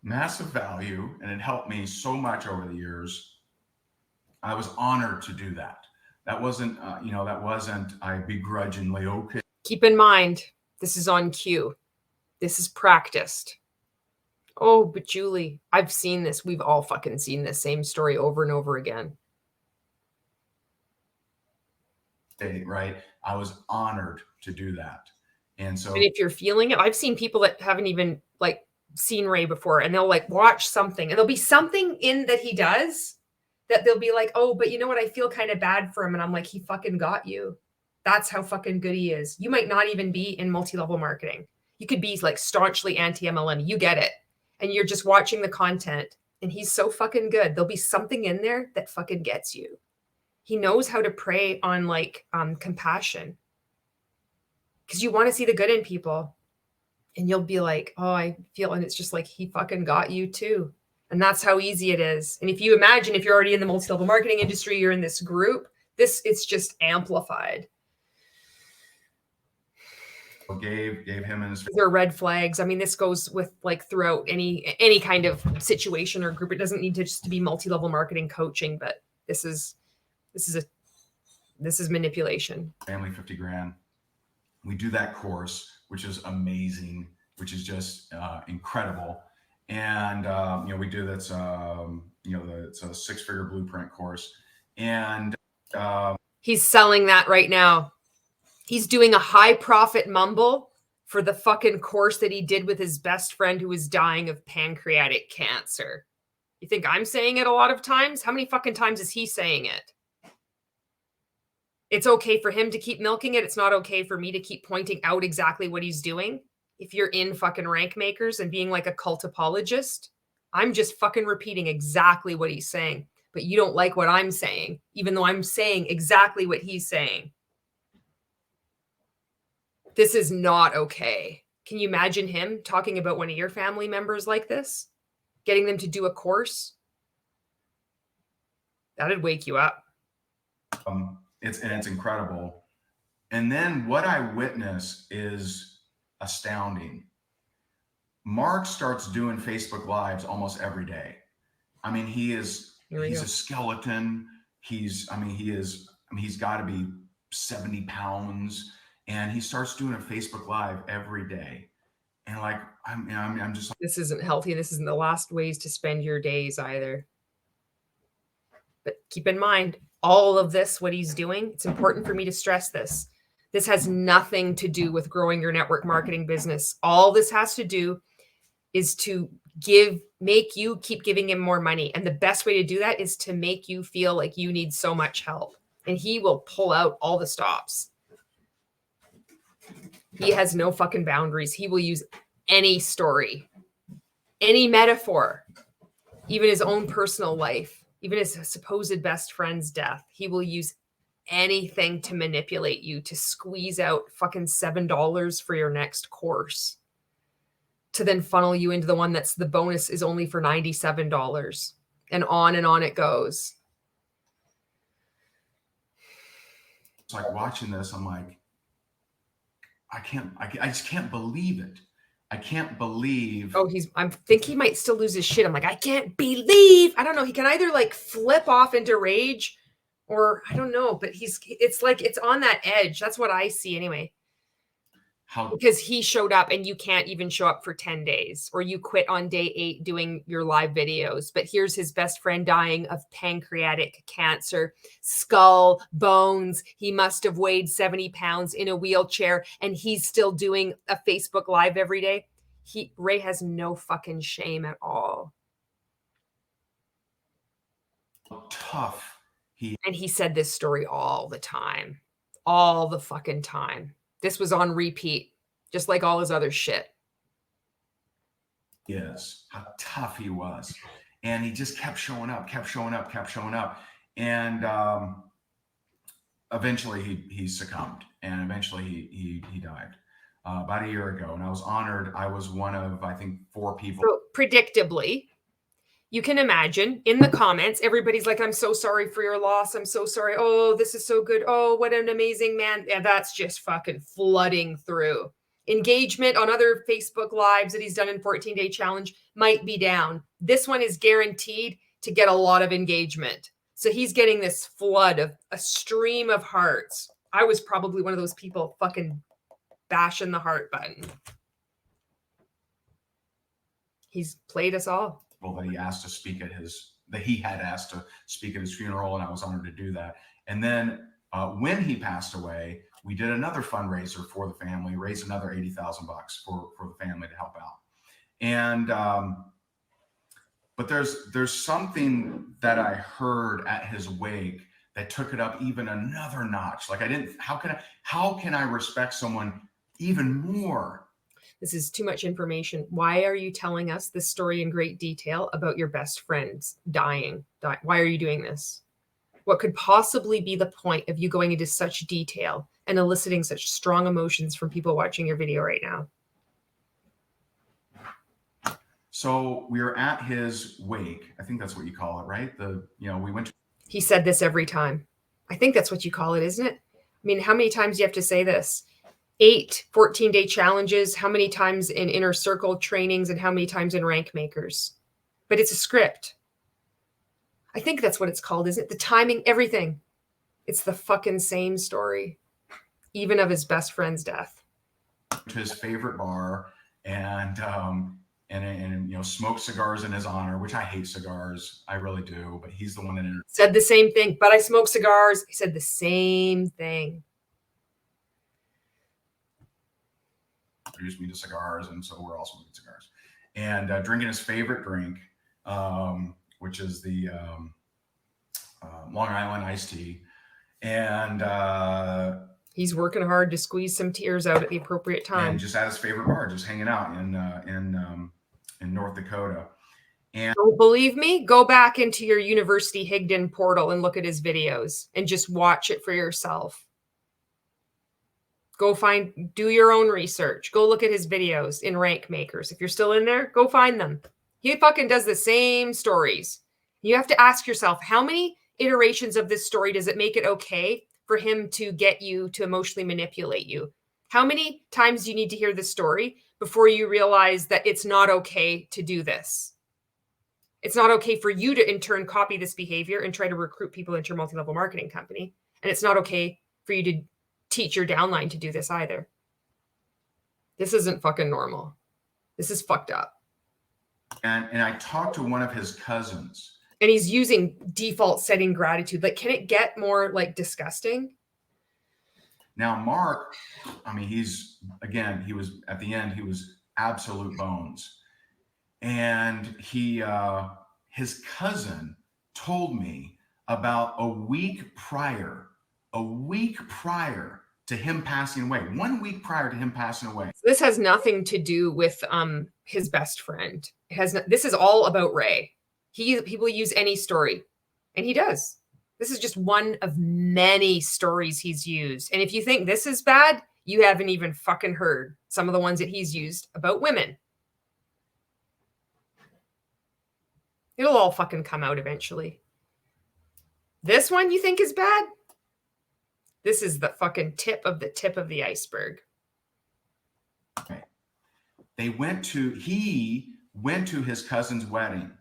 massive value and it helped me so much over the years. I was honored to do that. That wasn't, I begrudgingly, okay. Keep in mind, this is on cue. This is practiced. Oh, but Julie, I've seen this. We've all fucking seen this same story over and over again. Right. I was honored to do that. And so, and if you're feeling it, I've seen people that haven't even seen Ray before, and they'll watch something, and there'll be something in that he does that they'll be like, oh, but you know what? I feel kind of bad for him. And I'm like, he fucking got you. That's how fucking good he is. You might not even be in multi-level marketing. You could be staunchly anti-MLM. You get it. And you're just watching the content, and he's so fucking good. There'll be something in there that fucking gets you. He knows how to prey on compassion, because you want to see the good in people, and you'll be like, oh, I feel, and it's just like, he fucking got you too. And that's how easy it is. And if you imagine, if you're already in the multi-level marketing industry, you're in this group, it's just amplified. Gave him and his. There are red flags. I mean, this goes with like throughout any kind of situation or group. It doesn't need to just be multi-level marketing coaching, but this is manipulation. Family 50 grand. We do that course, which is amazing, which is just incredible. And we do that's it's a 6-figure blueprint course, and he's selling that right now. He's doing a high profit mumble for the fucking course that he did with his best friend who was dying of pancreatic cancer. You think I'm saying it a lot of times? How many fucking times is he saying it? It's okay for him to keep milking it. It's not okay for me to keep pointing out exactly what he's doing. If you're in fucking RankMakers and being like a cult apologist, I'm just fucking repeating exactly what he's saying. But you don't like what I'm saying, even though I'm saying exactly what he's saying. This is not okay. Can you imagine him talking about one of your family members like this? Getting them to do a course? That'd wake you up. It's incredible. And then what I witness is astounding. Mark starts doing Facebook Lives almost every day. I mean, he's a skeleton. He's got to be 70 pounds. And he starts doing a Facebook Live every day. And like, I'm just like, this isn't healthy. This isn't the last ways to spend your days either. But keep in mind, all of this, what he's doing, it's important for me to stress this. This has nothing to do with growing your network marketing business. All this has to do is to make you keep giving him more money. And the best way to do that is to make you feel like you need so much help. And he will pull out all the stops. He has no fucking boundaries. He will use any story, any metaphor, even his own personal life, even his supposed best friend's death. He will use anything to manipulate you, to squeeze out fucking $7 for your next course, to then funnel you into the one that's the bonus is only for $97, and on it goes. It's like watching this, I'm like, I just can't believe it. I can't believe. Oh, I think he might still lose his shit. I'm like, I can't believe. I don't know. He can either like flip off into rage or I don't know, but it's like, it's on that edge. That's what I see anyway. Because he showed up and you can't even show up for 10 days, or you quit on day 8 doing your live videos. But here's his best friend dying of pancreatic cancer, skull, bones. He must have weighed 70 pounds in a wheelchair, and he's still doing a Facebook Live every day. Ray has no fucking shame at all. Tough. And he said this story all the time, all the fucking time. This was on repeat, just like all his other shit. Yes, how tough he was. And he just kept showing up. And eventually he succumbed, and eventually he died about a year ago. And I was honored. I was one of, I think, 4 people. So predictably, you can imagine in the comments, everybody's like, I'm so sorry for your loss. I'm so sorry. Oh, this is so good. Oh, what an amazing man. Yeah, that's just fucking flooding through. Engagement on other Facebook Lives that he's done in 14-day challenge might be down. This one is guaranteed to get a lot of engagement. So he's getting this flood of a stream of hearts. I was probably one of those people fucking bashing the heart button. He's played us all. That he asked to speak at he had asked to speak at his funeral, and I was honored to do that. And then when he passed away, we did another fundraiser for the family, raised another $80,000 for the family to help out. And but there's something that I heard at his wake that took it up even another notch. Like how can I respect someone even more? This is too much information. Why are you telling us this story in great detail about your best friends dying? Why are you doing this? What could possibly be the point of you going into such detail and eliciting such strong emotions from people watching your video right now? So we were at his wake. I think that's what you call it, right? We went to. He said this every time. I think that's what you call it, isn't it? I mean, how many times do you have to say this? 8 14-day challenges, how many times in inner circle trainings, and how many times in RankMakers? But it's a script. I think that's what it's called, isn't it? The timing, everything. It's the fucking same story, even of his best friend's death. To his favorite bar and smoked cigars in his honor, which I hate cigars. I really do. But he's the one that said the same thing. But I smoke cigars. He said the same thing. Introduced me to cigars, and so we're all smoking cigars and drinking his favorite drink, which is the Long Island iced tea. And he's working hard to squeeze some tears out at the appropriate time. And just at his favorite bar, just hanging out in North Dakota. And don't believe me? Go back into your University Higdon portal and look at his videos and just watch it for yourself. Go do your own research. Go look at his videos in RankMakers. If you're still in there, go find them. He fucking does the same stories. You have to ask yourself, how many iterations of this story does it make it okay for him to get you to emotionally manipulate you? How many times do you need to hear this story before you realize that it's not okay to do this? It's not okay for you to in turn copy this behavior and try to recruit people into your multi-level marketing company. And it's not okay for you to teach your downline to do this either. This isn't fucking normal. This is fucked up. And I talked to one of his cousins. And he's using default setting gratitude. Like, can it get more like disgusting? Now, Mark, I mean, he was at the end, he was absolute bones. And his cousin told me about a week prior to him passing away, 1 week prior to him passing away. This has nothing to do with his best friend. This is all about Ray. He will use any story, and he does. This is just one of many stories he's used. And if you think this is bad, you haven't even fucking heard some of the ones that he's used about women. It'll all fucking come out eventually. This one you think is bad? This is the fucking tip of the iceberg. Okay. He went to his cousin's wedding,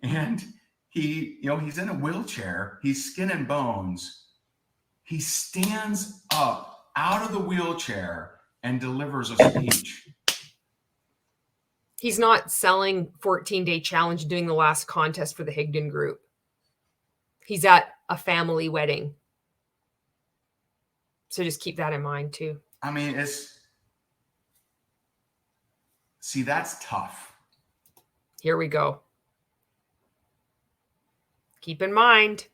and he's in a wheelchair. He's skin and bones. He stands up out of the wheelchair and delivers a speech. He's not selling 14-day challenge, doing the last contest for the Higdon group. He's at a family wedding. So just keep that in mind too. I mean, that's tough. Here we go. Keep in mind,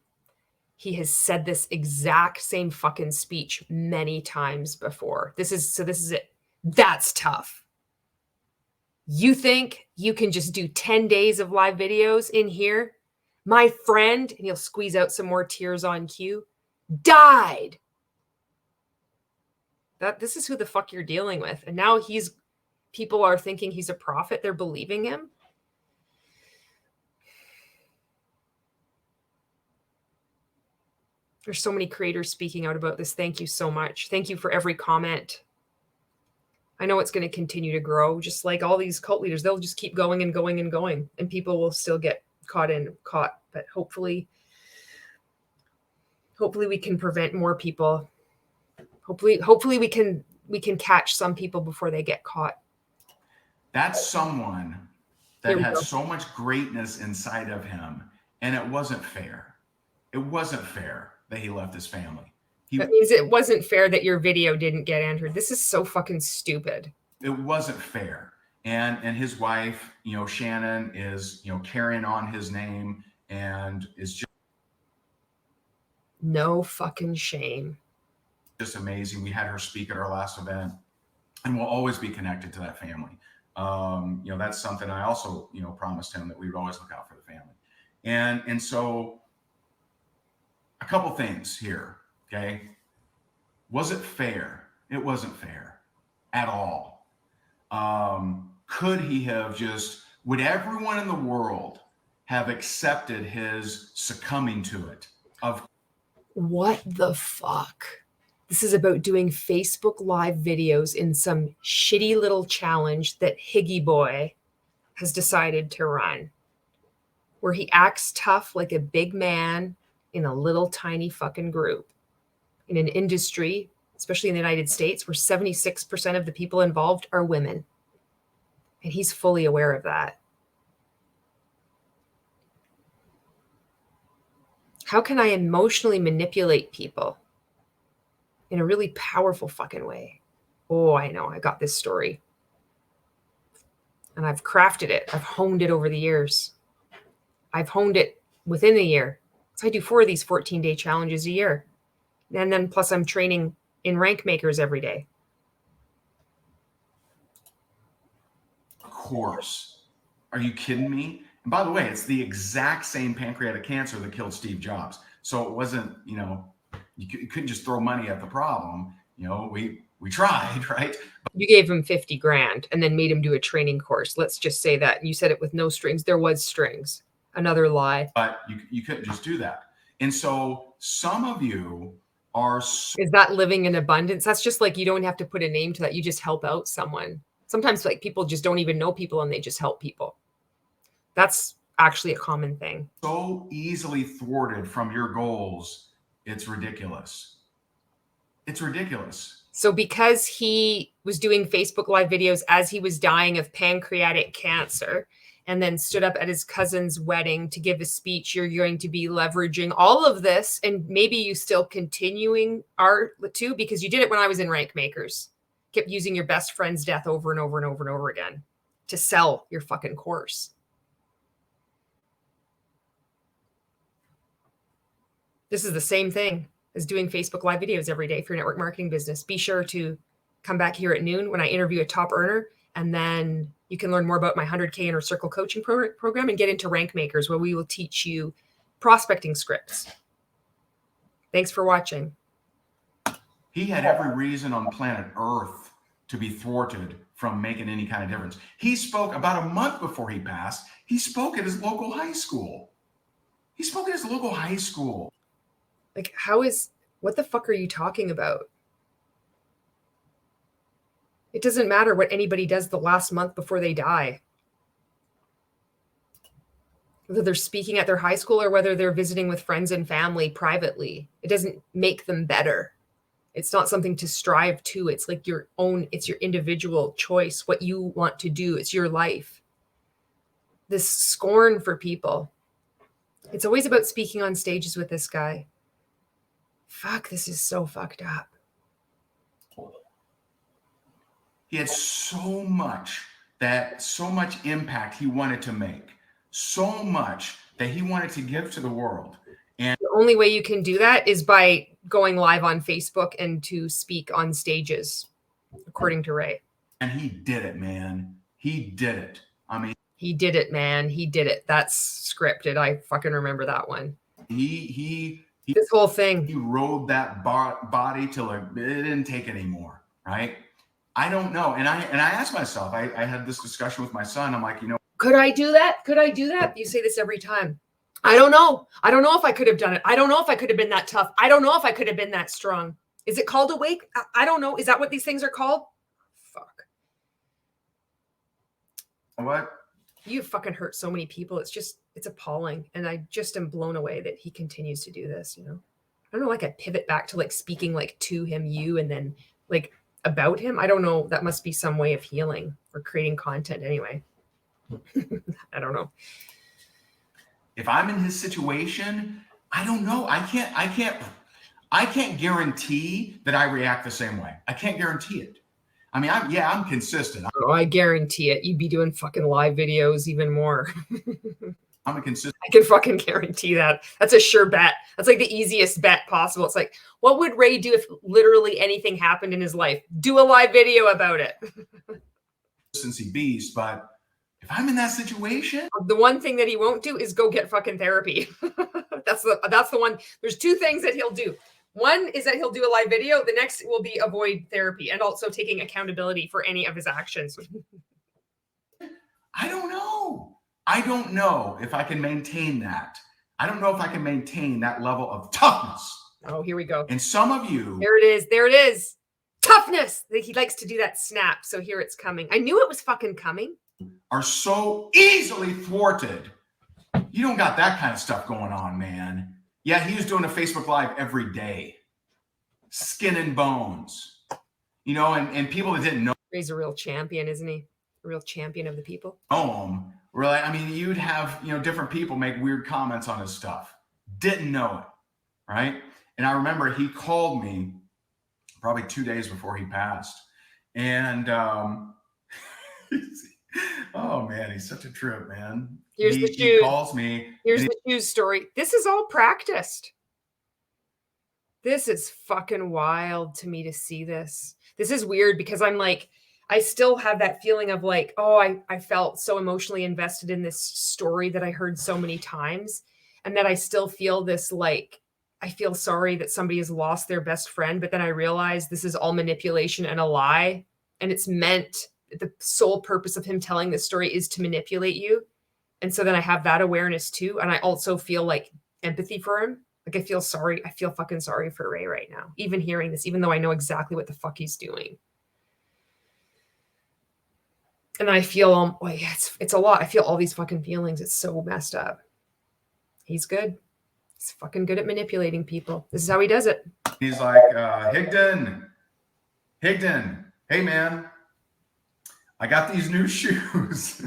he has said this exact same fucking speech many times before. This is it. That's tough. You think you can just do 10 days of live videos in here? My friend, and he'll squeeze out some more tears on cue, died. This is who the fuck you're dealing with. And now people are thinking he's a prophet. They're believing him. There's so many creators speaking out about this. Thank you so much. Thank you for every comment. I know it's going to continue to grow, just like all these cult leaders. They'll just keep going and going and going, and people will still get caught. But hopefully we can prevent more people. Hopefully we can catch some people before they get caught. That's someone that has so much greatness inside of him, and it wasn't fair. It wasn't fair that he left his family. That means it wasn't fair that your video didn't get entered. This is so fucking stupid. It wasn't fair. And his wife, Shannon, is, carrying on his name and is just no fucking shame. Just amazing. We had her speak at our last event, and we'll always be connected to that family. That's something I also, promised him, that we would always look out for the family. And so a couple things here. Okay. Was it fair? It wasn't fair at all. Could he have just would everyone in the world have accepted his succumbing to it? What the fuck? This is about doing Facebook Live videos in some shitty little challenge that Higgy Boy has decided to run, where he acts tough like a big man in a little tiny fucking group in an industry, especially in the United States, where 76% of the people involved are women. And he's fully aware of that. How can I emotionally manipulate people in a really powerful fucking way? Oh, I know. I got this story. And I've crafted it. I've honed it over the years. I've honed it within a year. So I do 4 of these 14-day challenges a year. And then plus I'm training in RankMakers every day. Of course. Are you kidding me? And by the way, it's the exact same pancreatic cancer that killed Steve Jobs. So it wasn't, you know, you couldn't just throw money at the problem. You know, we tried, right? You gave him 50 grand and then made him do a training course. Let's just say that. You said it with no strings. There was strings. Another lie. But you couldn't just do that. And so some of you are... Is that living in abundance? That's just like, you don't have to put a name to that. You just help out someone. Sometimes like people just don't even know people and they just help people. That's actually a common thing. So easily thwarted from your goals. It's ridiculous. It's ridiculous. So because he was doing Facebook Live videos as he was dying of pancreatic cancer and then stood up at his cousin's wedding to give a speech, you're going to be leveraging all of this. And maybe you still continuing art too, because you did it when I was in RankMakers. Kept using your best friend's death over and over and over and over again to sell your fucking course. This is the same thing as doing Facebook Live videos every day for your network marketing business. Be sure to come back here at noon when I interview a top earner, and then you can learn more about my 100K Inner Circle coaching program and get into RankMakers, where we will teach you prospecting scripts. Thanks for watching. He had every reason on planet Earth to be thwarted from making any kind of difference. He spoke about a month before he passed. He spoke at his local high school. He spoke at his local high school. Like, what the fuck are you talking about? It doesn't matter what anybody does the last month before they die. Whether they're speaking at their high school or whether they're visiting with friends and family privately, it doesn't make them better. It's not something to strive to. It's like your own, it's your individual choice, what you want to do. It's your life. This scorn for people. It's always about speaking on stages with this guy. Fuck, this is so fucked up. He had so much impact he wanted to make, so much that he wanted to give to the world. And the only way you can do that is by going live on Facebook and to speak on stages, according to Ray. And he did it, man. He did it. I mean, he did it, man. He did it. That's scripted. I fucking remember that one. This whole thing. He rode that body till it didn't take anymore, right? I don't know. And I asked myself, I had this discussion with my son. I'm like, you know, could I do that? Could I do that? You say this every time. I don't know. I don't know if I could have done it. I don't know if I could have been that tough. I don't know if I could have been that strong. Is it called awake? I don't know. Is that what these things are called? Fuck. What? You fucking hurt so many people. It's appalling. And I just am blown away that he continues to do this, you know? I don't know, like I pivot back to like speaking like to him, you, and then like about him. I don't know. That must be some way of healing or creating content anyway. I don't know. If I'm in his situation, I don't know. I can't guarantee that I react the same way. I can't guarantee it. I mean, I'm consistent. Oh, I guarantee it. You'd be doing fucking live videos even more. I'm a consistent. I can fucking guarantee that. That's a sure bet. That's like the easiest bet possible. It's like, what would Ray do if literally anything happened in his life? Do a live video about it. Consistency beast, but if I'm in that situation, the one thing that he won't do is go get fucking therapy. That's the one. There's 2 things that he'll do. One is that he'll do a live video. The next will be avoid therapy and also taking accountability for any of his actions. I don't know. I don't know if I can maintain that. I don't know if I can maintain that level of toughness. Oh, here we go. And some of you. There it is. There it is. Toughness. He likes to do that snap. So here it's coming. I knew it was fucking coming. Are so easily thwarted. You don't got that kind of stuff going on, man. Yeah, he was doing a Facebook Live every day. Skin and bones. You know, and people that didn't know. He's a real champion, isn't he? A real champion of the people. Really, I mean, you'd have, you know, different people make weird comments on his stuff. Didn't know it, right? And I remember he called me probably 2 days before he passed. And oh man, he's such a trip, man. Here's the shoes. He calls me. Here's the shoes story. This is all practiced. This is fucking wild to me to see this. This is weird because I'm like, I still have that feeling of like, oh, I felt so emotionally invested in this story that I heard so many times. And that I still feel this, like, I feel sorry that somebody has lost their best friend. But then I realize this is all manipulation and a lie. And it's meant, the sole purpose of him telling this story is to manipulate you. And so then I have that awareness too. And I also feel like empathy for him. Like I feel sorry. I feel fucking sorry for Ray right now. Even hearing this, even though I know exactly what the fuck he's doing. And I feel, it's a lot. I feel all these fucking feelings. It's so messed up. He's good. He's fucking good at manipulating people. This is how he does it. He's like, Higdon, hey man, I got these new shoes.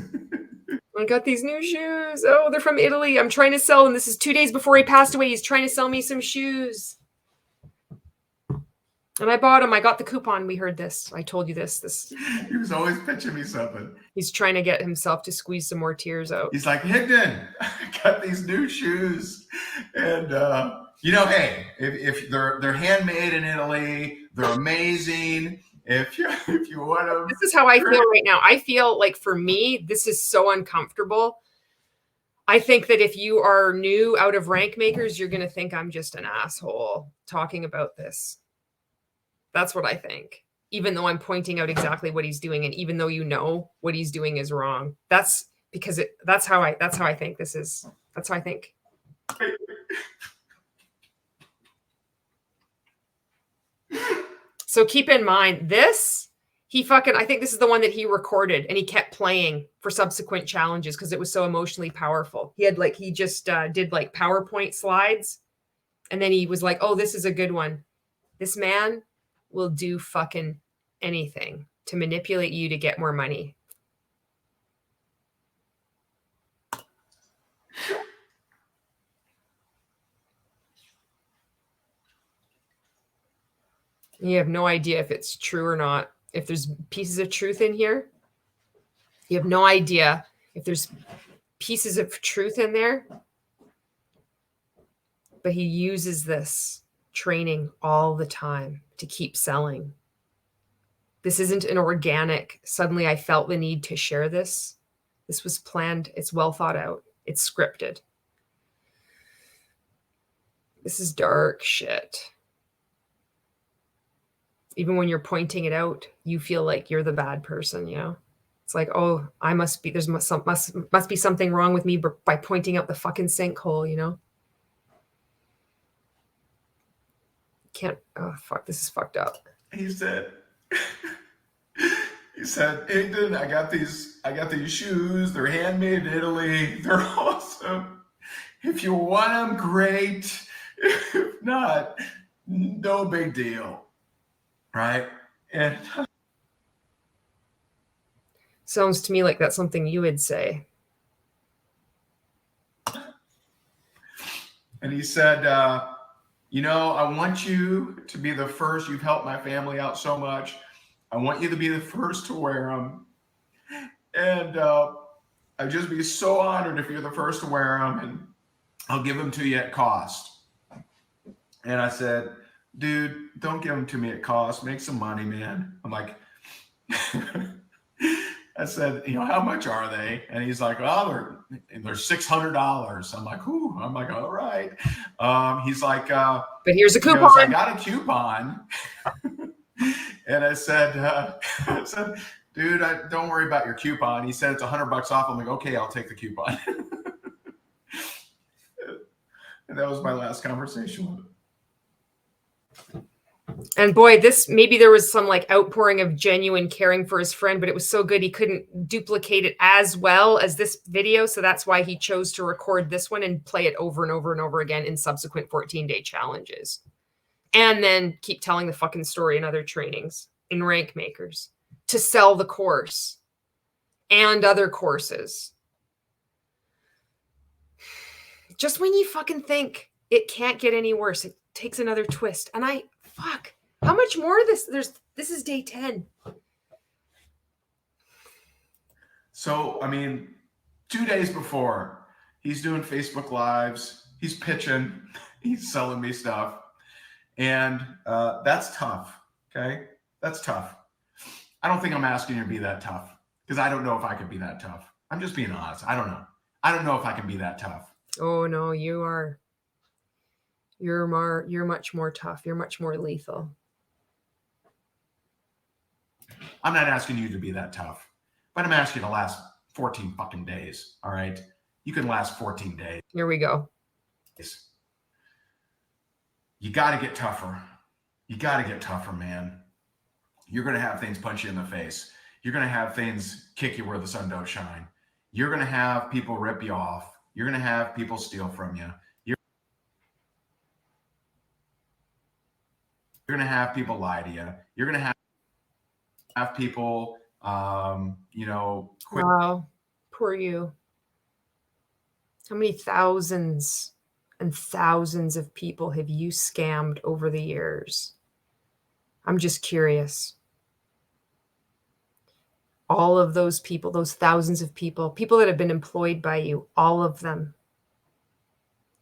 I got these new shoes. Oh, they're from Italy. I'm trying to sell them. This is 2 days before he passed away. He's trying to sell me some shoes. And I bought them. I got the coupon. We heard this. I told you this. He was always pitching me something. He's trying to get himself to squeeze some more tears out. He's like, Higdon, I got these new shoes. And, you know, hey, if they're handmade in Italy, they're amazing. If you want them. This is how I feel right now. I feel like for me, this is so uncomfortable. I think that if you are new out of RankMakers, you're going to think I'm just an asshole talking about this. That's what I think. Even though I'm pointing out exactly what he's doing, and even though you know what he's doing is wrong, that's because that's how I think this is. That's how I think. So keep in mind this, I think this is the one that he recorded and he kept playing for subsequent challenges because it was so emotionally powerful. He just did like PowerPoint slides. And then he was like, oh, this is a good one. This man will do fucking anything to manipulate you to get more money. You have no idea if it's true or not. If there's pieces of truth in here, you have no idea if there's pieces of truth in there. But he uses this training all the time to keep selling. This isn't an organic, suddenly I felt the need to share this. This was planned. It's well thought out. It's scripted. This is dark shit. Even when you're pointing it out, you feel like you're the bad person, you know? It's like, oh, I must be, must be something wrong with me by pointing out the fucking sinkhole, you know? Oh, fuck, this is fucked up. He said, Higdon, I got these shoes. They're handmade in Italy. They're awesome. If you want them, great. If not, no big deal. Right? And sounds to me like that's something you would say. And he said, you know, I want you to be the first. You've helped my family out so much. I want you to be the first to wear them. And I'd just be so honored if you're the first to wear them. And I'll give them to you at cost. And I said, dude, don't give them to me at cost. Make some money, man. I'm like, I said, you know, how much are they? And he's like, oh, they're $600. I'm like, ooh. I'm like, all right. He's like, but here's a coupon. Goes, I got a coupon. And I said, dude, don't worry about your coupon. He said it's $100 off. I'm like, okay, I'll take the coupon. And that was my last conversation with him. And boy, maybe there was some like outpouring of genuine caring for his friend, but it was so good he couldn't duplicate it as well as this video. So that's why he chose to record this one and play it over and over and over again in subsequent 14-day challenges. And then keep telling the fucking story in other trainings in RankMakers to sell the course and other courses. Just when you fucking think it can't get any worse, it takes another twist. And fuck, how much more of this? This is day 10. So, I mean, 2 days before, he's doing Facebook Lives, he's pitching, he's selling me stuff. And that's tough, okay? That's tough. I don't think I'm asking you to be that tough because I don't know if I could be that tough. I'm just being honest. I don't know. I don't know if I can be that tough. Oh, no, you are. You're much more tough. You're much more lethal. I'm not asking you to be that tough, but I'm asking you to last 14 fucking days, all right? You can last 14 days. Here we go. You got to get tougher. You got to get tougher, man. You're going to have things punch you in the face. You're going to have things kick you where the sun don't shine. You're going to have people rip you off. You're going to have people steal from you. You're going to have people lie to you. You're going to have people, quit. Wow, poor you. How many thousands and thousands of people have you scammed over the years? I'm just curious. All of those people, those thousands of people that have been employed by you, all of them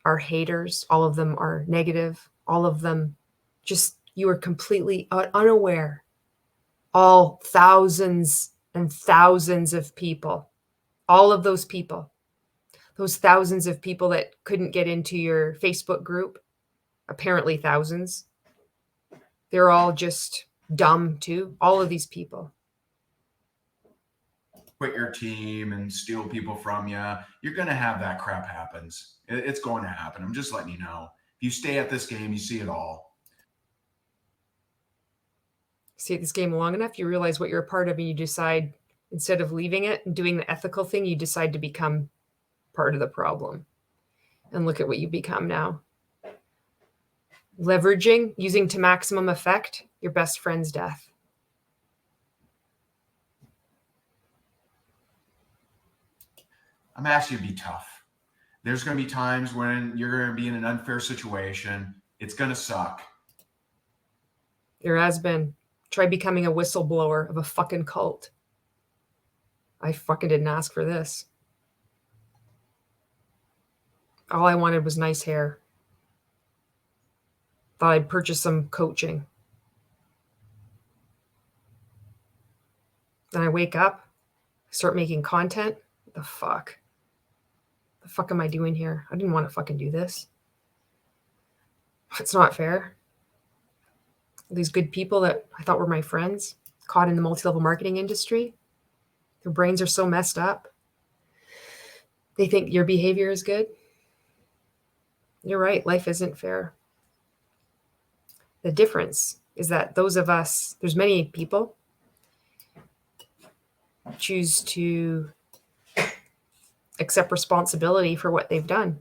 are haters. All of them are negative. All of them just, you are completely unaware. All thousands and thousands of people, all of those people, those thousands of people that couldn't get into your Facebook group, apparently thousands, they're all just dumb too. All of these people. Quit your team and steal people from you. You're going to have that crap happens. It's going to happen. I'm just letting you know. If you stay at this game, you see it all. Stay at this game long enough, you realize what you're a part of, and you decide, instead of leaving it and doing the ethical thing, you decide to become part of the problem. And look at what you become now. Leveraging, using to maximum effect, your best friend's death. I'm asking you to be tough. There's going to be times when you're going to be in an unfair situation. It's going to suck. There has been. Try becoming a whistleblower of a fucking cult. I fucking didn't ask for this. All I wanted was nice hair. Thought I'd purchase some coaching. Then I wake up, start making content. What the fuck? The fuck am I doing here? I didn't want to fucking do this. It's not fair. These good people that I thought were my friends, caught in the multi-level marketing industry, their brains are so messed up. They think your behavior is good. You're right. Life isn't fair. The difference is that those of us, there's many people choose to accept responsibility for what they've done.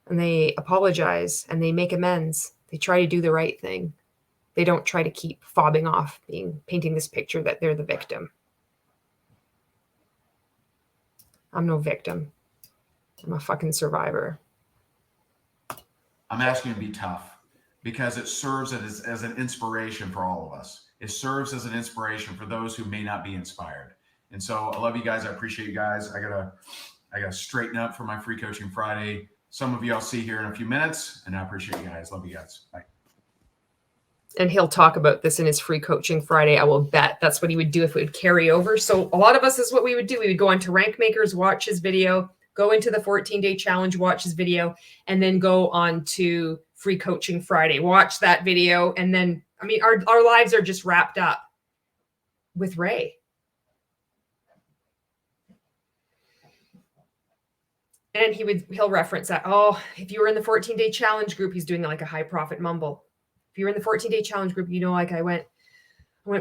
And they apologize and they make amends. They try to do the right thing. They don't try to keep fobbing off, painting this picture that they're the victim. I'm no victim. I'm a fucking survivor. I'm asking you to be tough because it serves as an inspiration for all of us. It serves as an inspiration for those who may not be inspired. And so I love you guys. I appreciate you guys. I gotta straighten up for my Free Coaching Friday. Some of you I'll see here in a few minutes, and I appreciate you guys. Love you guys. Bye. And he'll talk about this in his Free Coaching Friday. I will bet that's what he would do if it would carry over. So a lot of us is what we would do. We would go on to RankMakers, watch his video, go into the 14-day challenge, watch his video, and then go on to Free Coaching Friday, watch that video. And then, I mean, our lives are just wrapped up. with Ray. And he'll reference that, oh, if you were in the 14-day challenge group, he's doing like a high profit mumble. If you were in the 14-day challenge group, you know, like I went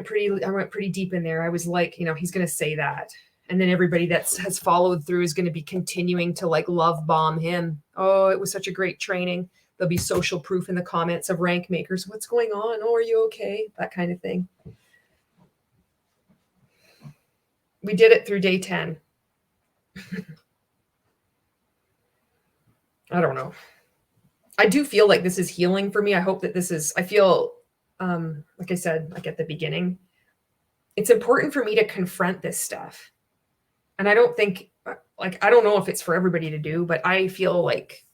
pretty deep in there. I was like, you know, he's going to say that. And then everybody that has followed through is going to be continuing to like love bomb him. Oh, it was such a great training. There'll be social proof in the comments of RankMakers. What's going on? Oh, are you okay? That kind of thing. We did it through day 10. I don't know. I do feel like this is healing for me. I hope that this is, I feel, like I said, like at the beginning, it's important for me to confront this stuff. And I don't think, like, I don't know if it's for everybody to do, but I feel like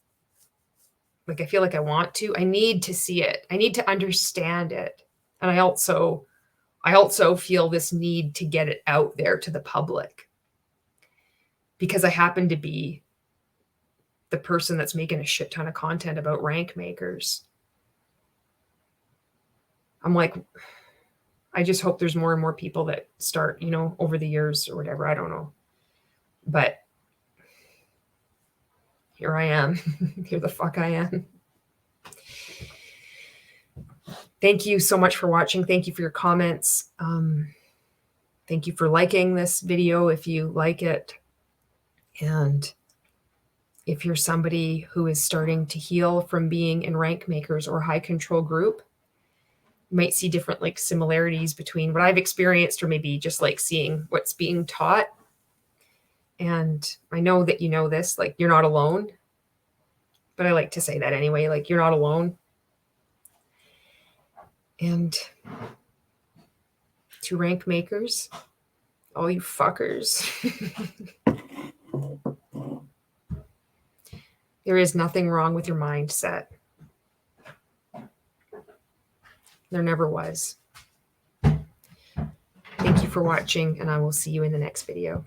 I feel like I want to. I need to see it. I need to understand it. And I also feel this need to get it out there to the public, because I happen to be the person that's making a shit ton of content about RankMakers. I'm like, I just hope there's more and more people that start, you know, over the years or whatever. I don't know. But here I am. Here the fuck I am. Thank you so much for watching. Thank you for your comments. Thank you for liking this video if you like it. And if you're somebody who is starting to heal from being in RankMakers or high control group, you might see different like similarities between what I've experienced or maybe just like seeing what's being taught. And I know that you know this, like you're not alone, but I like to say that anyway, like you're not alone. And to RankMakers, all you fuckers, there is nothing wrong with your mindset. There never was. Thank you for watching, and I will see you in the next video.